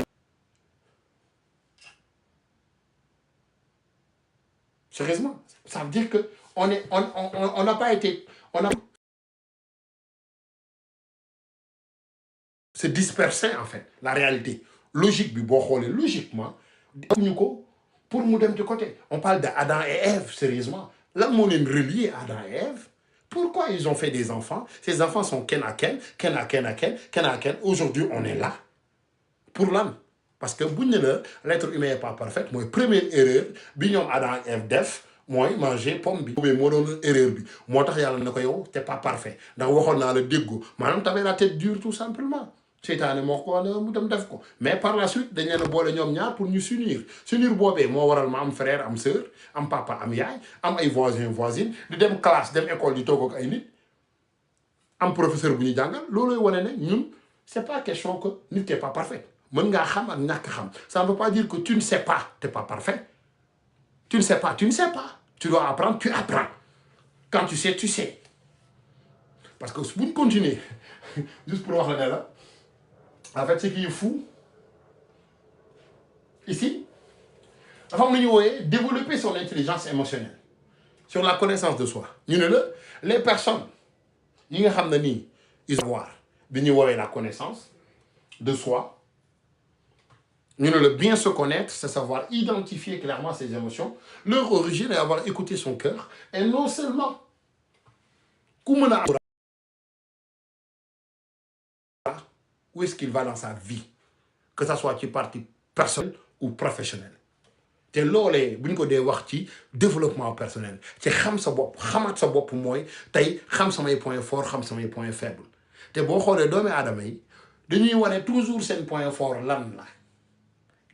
sérieusement ça veut dire que on n'a pas été se disperser en fait la réalité logique bi boo xoolee logiquement defuñu ko pour mu dem ci côté on parle de Adam et Ève sérieusement lan moo leen relier Adam et Ève pourquoi ils ont fait des enfants ces enfants sont ken à ken aujourd'hui on est là pour lan parce que buñ ne la l'être humain est pas parfait mooy première erreur bi ñoom Adam et Ève def mooy manger pomme bi boobee moo doon erreur bi moo tax yàlla na ko yow t'es pas parfait ndax waxoon naa la déggoo maanaam t'avais la tête dure tout simplement seytaane moo ko ne mu dem def ko mais par la suite dañ leen a boole ñoom ñaar pour ñu s'unir boobee moo waral ma am frère am sœur am papa am yaay am ay voisine di dem classe dem école di toog ak ay nit am professeur bu ñu jàngal looloy wane ne ñun c'est pas question que nit qui est pas parfait mën ngaa xam ak ñàkk xam ça ne veut pas dire que tu ne sais pas t'es pas parfait tu ne sais pas tu dois apprendre tu apprends quand tu sais parce que bu ñu continuer juste pour wax la ne la en fait ce qui est fou ici dafa am lu ñu wooyee développer son intelligence émotionnelle sur la connaissance de soi ñu ne la les personnes yi nga xam ne nii ils avoir bi ñu woowee la connaissance de soi ñu ne la bien se connaître c'est savoir identifier clairement ses émotions leur origine et avoir écouté son cœur et non seulement ku mën a où est-ce qu'il va dans sa vie que ça soit ci partie personnelle ou professionnelle te loolee bu ñu ko dee wax ci développement personnel ci xam sa bopp xamaat sa bopp mooy tey xam samay points forts xam samay points faibles te boo xoolee doomi aadama yi dañuy wane toujours seen point fort lan la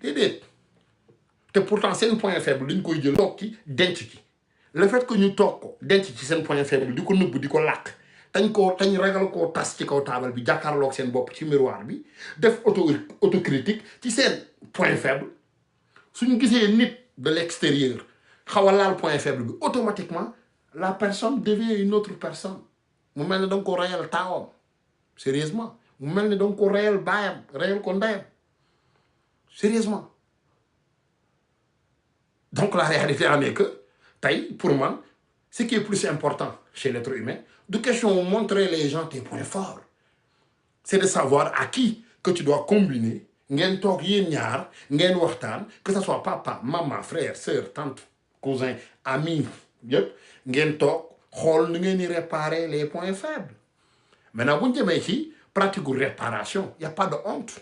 déedéet te pourtant seen point faible dañ koy jël toog ci denc ci le fait que ñu toog ko denc ci seen point faible di ko nëbb di ko làq tañ ragal koo tas ci kaw taabal bi jàkkaarloog seen bopp ci miroir bi def autocritique ci seen point faible suñu gisee nit de l'extérieur xaw a laal point faible bi automatiquement la personne devient une autre personne mu mel ne da nga ko reyal taawam sérieusement mu mel ne da nga ko reyal baayam reyal ko ndeyam sérieusement donc la réalité en est que tey pour moi ce qui est plus important chez l'être humain de question de montrer les gens tes points forts c'est de savoir à qui que tu dois combiner ngeen toog yéen ñaar ngeen waxtaan que ça soit papa maman frère sœur tante cousin ami yëpp ngeen toog xool nu ngeen di réparer les points faibles maintenant bu ñu demee ci pratique gu réparation y a pas de honte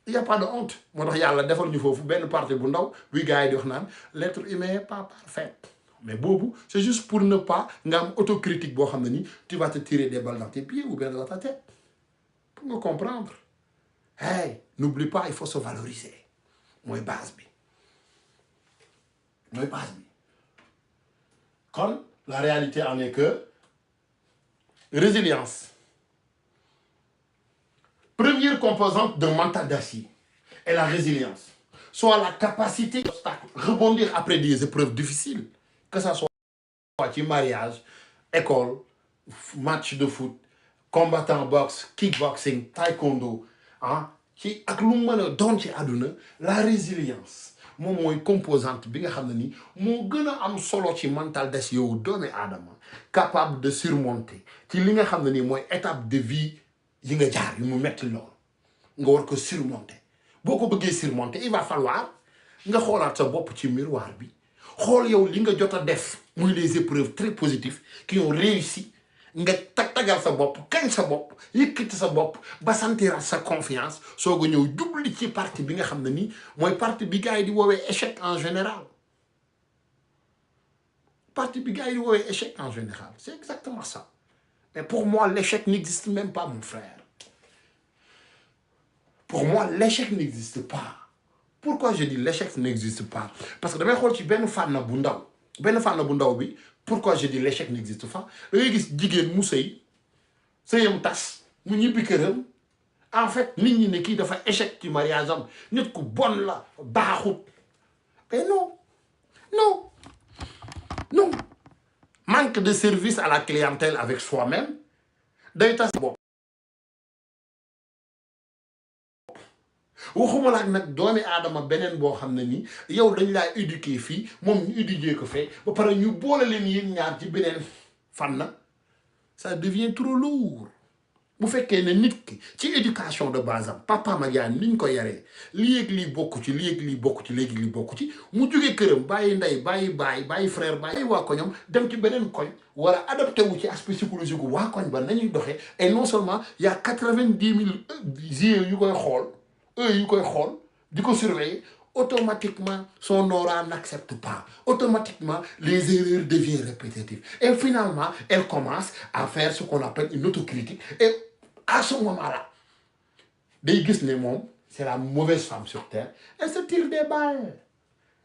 il y a pas de honte moo tax yàlla defal ñu foofu benn partie bu ndaw buy gars yi di wax naan l'être humain est pas parfait mais boobu c'est juste pour ne pas nga am autocritique boo xam ne ni tu vas te tirer des balles dans tes pieds ou bien dans ta tête pour nga comprendre hey n'oublie pas il faut se valoriser mooy base bi mooy base bi kon la réalité en est que résilience première composante d'un mental d'acier est la résilience, soit la capacité d'obstacle, rebondir après des épreuves difficiles, que ça soit ci mariage, école, match de foot, combattant boxe, kickboxing, taekwondo, ah ci ak lu mu mën a doon ci àdduna la résilience moom mooy composante bi nga xam ne ni moo gën a am solo ci mental d'acier yow doomi aadama capable de surmonter ci li nga xam ne ni mooy étape de vie yi nga jaar yu mu metti loolu nga war ko surmonter boo ko bëggee surmonter il va falloir nga xoolaat sa bopp ci miroir bi xool yow li nga jot a def muy les épreuves très positives qui ont réussi nga tagal sa bopp kañ sa bopp yëkkati sa bopp ba sentir sa confiance soog a ñëw jubli ci partie bi nga xam ne nii mooy partie bi gars yi di woowee échec en général partie bi gars yi di woowee échec en général c'est exactement ça mais pour moi l'échec n'existe même pas mon frère pour moi l'échec n'existe pas pourquoi je dis l'échec n'existe pas parce que damay xool ci benn fànn bu ndaw bi pourquoi je dis l'échec n'existe pas da ngay gis jigéen mu sëyam tas mu ñibbi këram en fait nit ñi ne kii dafa échec ci mariage am nit ku bon la baaxut mais non manque de service à la clientèle avec soi-même day tas bopp waxuma la nag doomi aadama beneen boo xam ne ni yow dañ laa éduquer fii moom ñu éduquer ko fee ba pare ñu boole leen yéen ñaar ci beneen fan na ça devient trop lourd bu fekkee ne nit ki ci éducation de base am papa ma yaa niñ ko yaree lii bokku ci lii bokku ci léegi lii bokku ci mu jóge këram bàyyi ndey bàyyi frère bàyyi waa koñam dem ci beneen koñ war a adapté wu ci aspect psychologique gu waa koñ ba nañuy doxee et non seulement y a 90 000 yeux yu koy xool di ko surveiller automatiquement son aura n'accepte pas automatiquement les erreurs deviennent répétitives et finalement elle commence à faire ce qu'on appelle une autocritique et à ce moment-là day gis ne moom c'est la mauvaise femme sur terre elle se tire des balles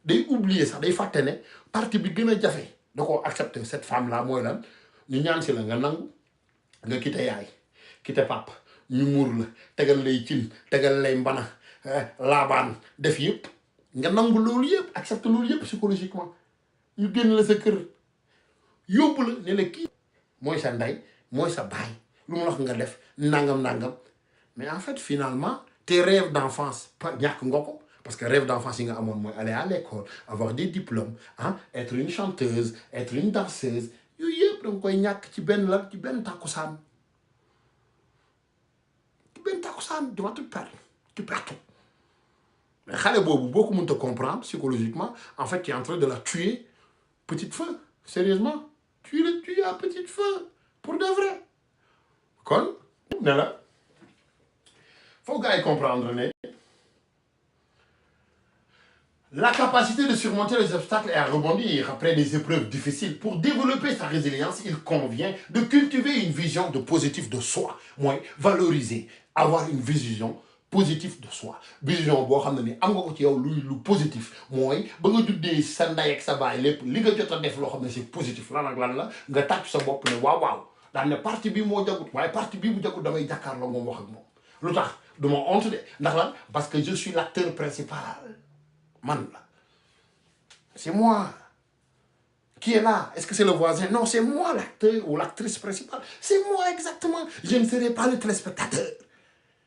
day oublier sax day fàtte ne partie bi gën a jafe da koo accepter cette femme là mooy lan ñu ñaan si la nga nangu nga quitté yaay quitté papa ñu muur la tegal lay cin tegal lay mbana laabaan def yëpp nga nangu loolu yëpp accepté loolu yëpp psychologiquement ñu génn la sa kër yóbbu la ne la kii mooy sa ndey mooy sa baay lu mu wax nga def nangam mais en fait finalement tes rêves d'enfance pas ñàkk nga ko parce que rêve d'enfance yi nga amoon mooy aller à l'école avoir des diplômes être une chanteuse être une danseuse yooyu yëpp da nga koy ñàkk ci benn takkusaan tu vas tout perdre tu perds tout mais xale boobu boo ko mënta comprendre psychologiquement en fait tu es en train de la tuer petite feu sérieusement tu la tues à petite feu pour de vrai kon ne la faut gars yi comprendre ne la capacité de surmonter les obstacles et à rebondir après des épreuves difficiles. Pour développer sa résilience, il convient de cultiver une vision de positif de soi. Mooy valoriser, avoir une vision positive de soi. Vision boo xam ne ni am nga ko ci yow lu positif mooy ba nga juddee sa ndey ak sa baay lépp li nga jot a def loo xam ne c'est positif lan ak lan la nga tàcc sa bopp ne waaw daan ne partie bii moo jagut waaye partie bii bu jagut damay jàkkaarloo moom wax ak moom. lu tax du ma honte de ndax lan parce que je suis l'acteur principal. Man la c'est moi qui est là. Est-ce que c'est le voisin? Non, c'est moi l'acteur ou l'actrice principale. C'est moi exactement. Je ne serai pas le téléspectateur.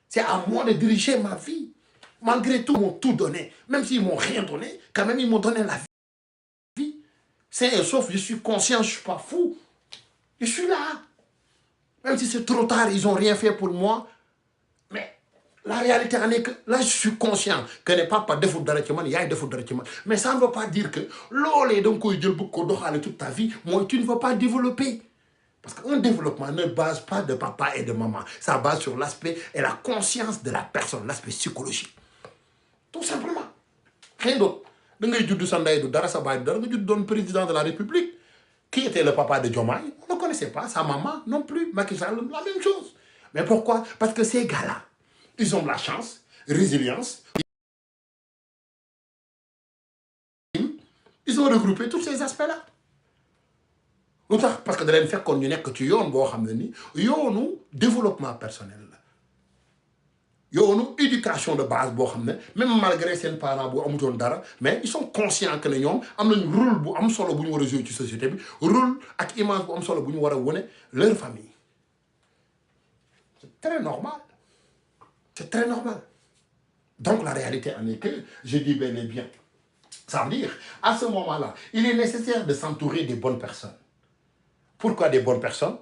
C'est à moi de diriger ma vie. Malgré tout, ils m'ont tout donné. Même s'ils m'ont rien donné, quand même, ils m'ont donné la vie. C'est et sauf, je suis conscient, je suis pas fou. Je suis là. Même si c'est trop tard, ils ont rien fait pour moi. Mais la réalité en est que là, je suis conscient que n'est pas défaut de il y a un défaut de mais ça ne veut pas dire que l'olé donc toute ta vie, moi, tu ne veux pas développer. Parce qu'un développement ne base pas de papa et de maman. Ça base sur l'aspect et la conscience de la personne, l'aspect psychologique. Tout simplement. Rien d'autre. Quand tu es président de la République, qui était le papa de Diomaye? On ne connaissait pas. Sa maman non plus. Macky Sall, la même chose. Mais pourquoi? Parce que ces gars-là, ils ont de la chance, résilience. Ils ont regroupé tous ces aspects-là. Parce que da leen fekkoon ñu nekk ci yoon boo xam ne ni yoonu développement personnel la yoonu éducation de base boo xam ne même malgré seen parents bu amutoon dara mais ils sont conscients que ne ñoom am nañ rôle bu am solo bu ñu war a jouer ci société bi rôle ak image bu am solo bu ñu war a wone leur famille. C'est très normal. C'est très normal. Donc la réalité en est que je dis bel et bien, ça veut dire à ce moment-là il est nécessaire de s'entourer des bonnes personnes. Pourquoi des bonnes personnes?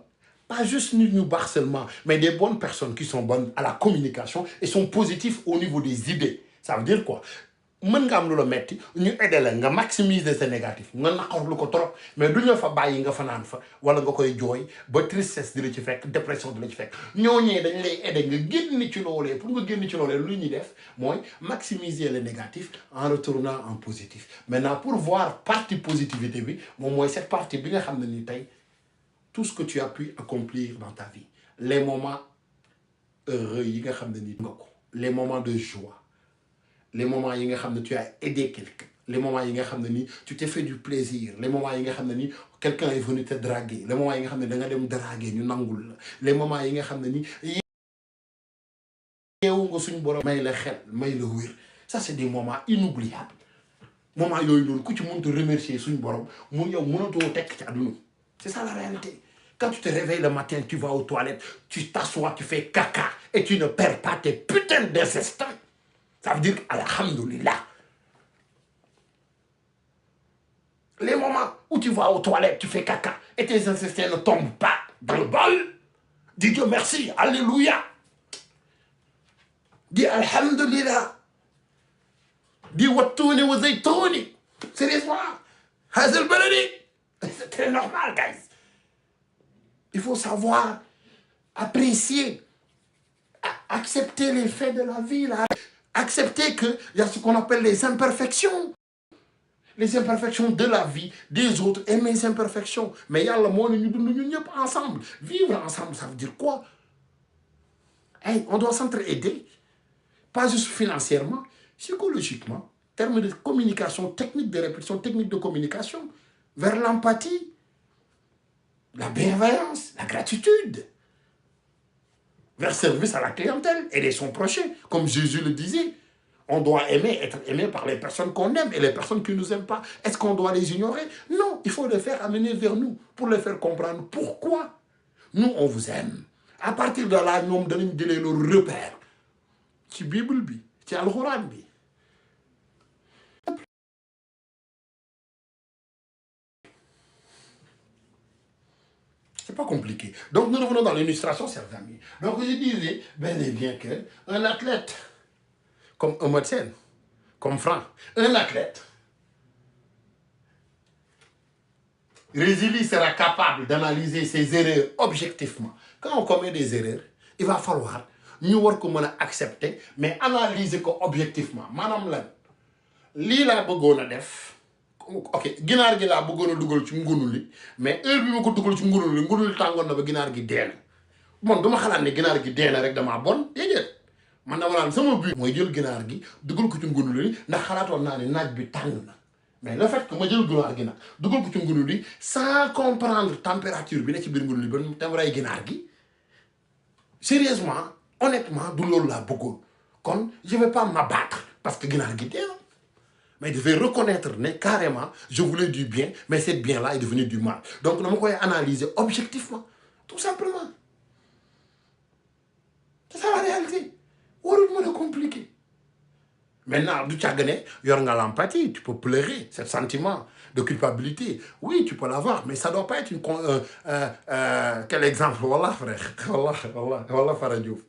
Pas juste nous baax seulement, mais des bonnes personnes qui sont bonnes à la communication et sont positives au niveau des idées. Ça veut dire quoi? Mën nga am lu la metti ñu aider la nga maximiser sa négatif nga naqarlu ko trop mais du ñu fa bàyyi nga fanaan fa wala nga koy jooy ba tristesse di la ci fekk dépression di la ci fekk ñooñee dañ lay aider nga génn ci loolee pour nga génn ci loolee lu ñuy def mooy maximiser le négatif en retournant en positif. Maintenant pour voir partie positivité bi moom mooy cette partie bi nga xam ne ni tey tout ce que tu as pu accomplir dans ta vie, les moments heureux, les moments de joie, les moments où tu as aidé quelqu'un, les moments où tu t'es fait du plaisir, les moments où quelqu'un est venu te draguer, les moments où tu as draguer, les moments où ça c'est des moments inoubliables. Moments où tu montes remercier suñu borom mu yow mënatoo tekk ci aduna. C'est ça la réalité. Quand tu te réveilles le matin, tu vas aux toilettes, tu t'assois, tu fais caca et tu ne perds pas tes putains d'insestants. Ça veut dire alhamdoulilah. Les moments où tu vas aux toilettes, tu fais caca et tes intestins ne tombent pas dans le bol, dis Dieu merci, alléluia. Dis alhamdoulilah. Dis wattouni wa zaytouni. Sérieusement, hazel baladi. C'est très normal, guys. Il faut savoir apprécier, accepter les faits de la vie, là. Accepter qu'il y a ce qu'on appelle les imperfections. Les imperfections de la vie, des autres, et mes imperfections. Mais il y a le monde, nous ensemble. Vivre ensemble, ça veut dire quoi? Hey, on doit s'entraider. Pas juste financièrement, psychologiquement, en termes de communication, technique de répétition, technique de communication, vers l'empathie, la bienveillance, la gratitude, vers service à la clientèle, aider son prochain. Comme Jésus le disait, on doit aimer, être aimé par les personnes qu'on aime et les personnes qui ne nous aiment pas. Est-ce qu'on doit les ignorer? Non, il faut les faire amener vers nous pour les faire comprendre pourquoi nous, on vous aime. À partir de là, nous allons donner le repère. C'est la Bible, c'est le Coran. C'est pas compliqué. Donc, nous revenons dans l'illustration, chers amis. Donc, je disais bel et bien qu'un athlète, comme Eumeu Sène, comme Franc, un athlète, Résili sera capable d'analyser ses erreurs objectivement. Quand on commet des erreurs, il va falloir nous accepter, mais analyser objectivement. Madame lan, li la bëggona def. OK, ginaar gi la bëggona duggal ci ngunu li, mais heure bi mako duggal ci ngunu li tangon na ba ginaar gi déna. Man duma xalaat ne ginaar gi déna rek dama bon, dédét. Man dama naan sama but moy jël ginaar gi duggal ko ci ngunu li ndax xalaatoon naa ne naaj bi tàng na. Mais le fait que ma jël ginaar gi nag dugal ko ci ngunu li sans comprendre température bi ne ci biir ngunu li ba tam ray ginaar gi sérieusement honnêtement du loolu laa bëggoon kon je vais pas m'abattre parce que ginaar gi dee na mais je vais reconnaître ne carrément je voulais du bien mais ce bien là est devenu du mal donc dama koy analyser objectivement tout simplement c'est ça la réalité warul mën a compliqué. Maintenant, du tchagane, il y a l'empathie, tu peux pleurer, ce sentiment de culpabilité. Oui, tu peux l'avoir, mais ça ne doit pas être une... quel exemple? Wallah, frère. Wallah, Faradjouf.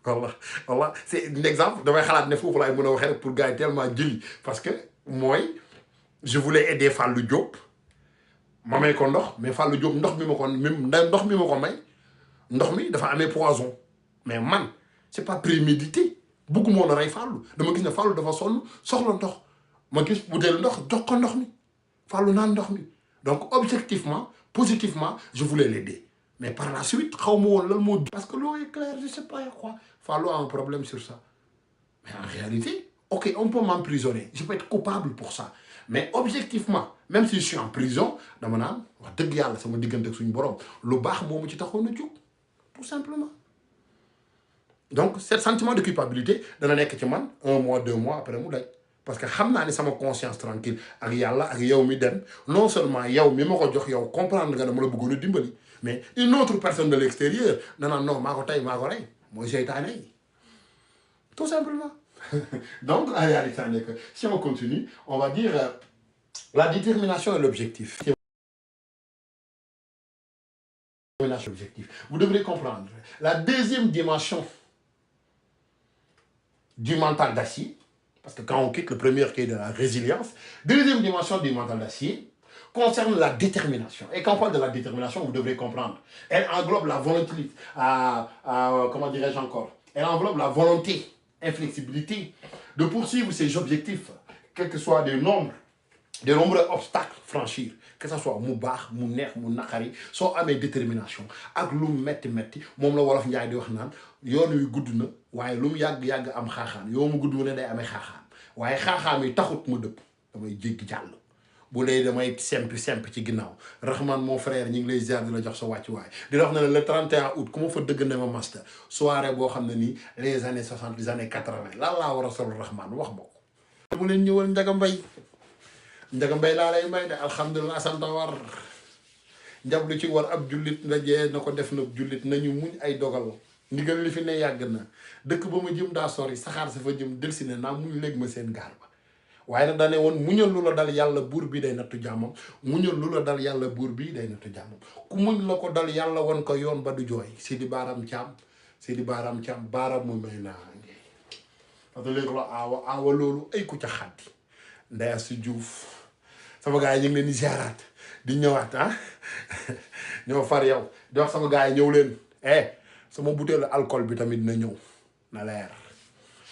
Wallah. C'est un exemple. Pour gagner tellement gilli. Parce que moi, je voulais aider Fallou Diop. Mais Fallou Diop, il a poison. Mais man, ce n'est pas prémédité. Beaucoup de ray fallu dama gis ne fallu dafa sonn soxla ndox ma gis budel ndox jox ko ndox mi fallu nan ndox mi donc objectivement positivement je voulais l'aider mais par la suite xawma won lan mo parce que l'eau est claire je sais pas quoi fallu a un problème sur ça mais en réalité ok, on peut m'emprisonner, je peux être coupable pour ça. Mais objectivement, même si je suis en prison, dama naan wax dëgg yàlla sama diggante ak suñu borom lu baax moomu ci taxoon a jóg tout simplement. Donc ce sentiment de culpabilité dana nekk ci man 1 mois 2 mois après mu daj parce que xam naa ni sama conscience tranquille ak yàlla ak yow mi dem non seulement yow mi ma ko jox yow comprendre nga ne ma la bëggoon a dimbali mais une autre personne de l'extérieur danaan non maa ko tey maa ko rey mooy seytaane yi tout simplement. Donc en réalité si on continue on va dire la détermination et l'objectif. Vous devrez comprendre la deuxième dimension du mental d'acier, parce que quand on quitte le premier qui est de la résilience, deuxième dimension du mental d'acier concerne la détermination. Et quand on parle de la détermination, vous devrez comprendre, elle englobe la volonté, comment dirais-je encore, elle englobe la volonté, inflexibilité, de poursuivre ses objectifs, quel que soit de nombreux obstacles franchir, que ça soit mu baax mu neex mu naqari soo amee détermination ak lu metti metti moom la wolof njaay di wax naan yoon wi gudd na waaye lu mu yàgg-yàgg am xaaxaan yoon mu gudd mu ne day amee xaaxaan waaye xaaxaan yi taxut ma dëpp damay jéggi jàll bu dee damay semp ci ginnaaw Rahman mon frère ñi ngi lay ziar di la jox sa wàccuwaay di la wax ne le 31 août ku ma fa dëgg ne ma master soirée boo xam ne nii les années 60 les années 80 lan laa war a sol Rahman wax ma ko mu leen ñëwal Njaga Mbay laa lay may de alhamdulilah sant war njab lu ci war ab jullit ndajee na ko def na jullit nañu muñ ay dogal ndigal li fi ne yàgg na dëkk ba ma jëm daa sori saxaar sa fa jëm delsi ne naa muñ léegi ma seen gaar ba waaye nag daane woon muñal lu la dal yàlla buur bi day nattu jàmmam muñal lu la dal yàlla buur bi day nattu jàmmam ku muñ la ko dal yàlla won ko yoon ba du jooy Sidi Baram Thiam baaraam mu may naa ngi parce que léegi la aawa loolu ay ku ca xaddi Ndaya si Diouf sama gars yi ñu ngi leen di ziaraat di ñëwaat ñoo far yow di wax sama gars yi ñëw leen sama butéelu alcool bi tamit na ñëw na leer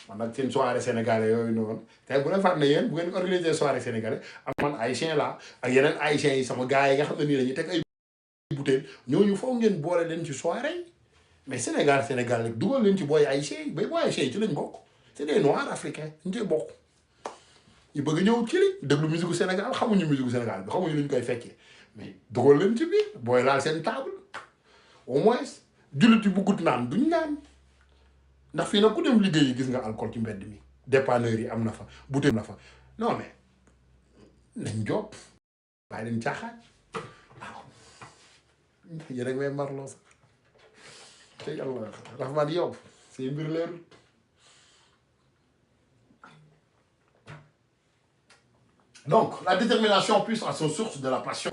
man nag seen soirée sénégalais yooyu noonu tey bu leen fàtte ne yéen bu ngeen organiser soirée sénégalais am man haïtien la ak yeneen haïtiens yi sama gars yi nga xam ne nii dañuy teg ay butéel ñooñu foog ngeen boole leen ci soirée yi mais Sénégal rek dugal leen ci booy haïtien yi bay booy haïtien yi ci lañ bokk c'est des noirs africains ñu cee bokk. ñu bëgg ñëw ci li déglu musique Sénégal xamuñu musique Sénégal bi xamuñu lu ñu koy fekkee mais dugal leen ci biir booy laal seen table au moins jullit yi buggut naan duñ naan ndax fii nag ku dem liggéey yi gis nga alcool ci mbedd mi dépanneur yi am na fa bouteille na fa non mais nañ job waaye leen caaxaan waaw yéen rek may marloo sax te yàlla Rahman yow say mbir leerul. Donc, la détermination puise à son source de la passion,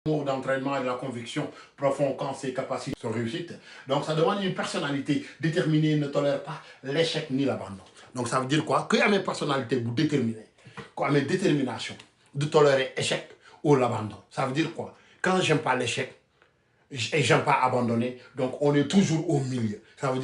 l'amour d'entraînement et de la conviction profonde quand ses capacités sont réussites. Donc, ça demande une personnalité déterminée, ne tolère pas l'échec ni l'abandon. Donc, ça veut dire quoi? Que y a une personnalité vous déterminée, quoi, une détermination de tolérer l'échec ou l'abandon. Ça veut dire quoi? Quand j'aime pas l'échec et j'aime pas abandonner, donc on est toujours au milieu. Ça veut dire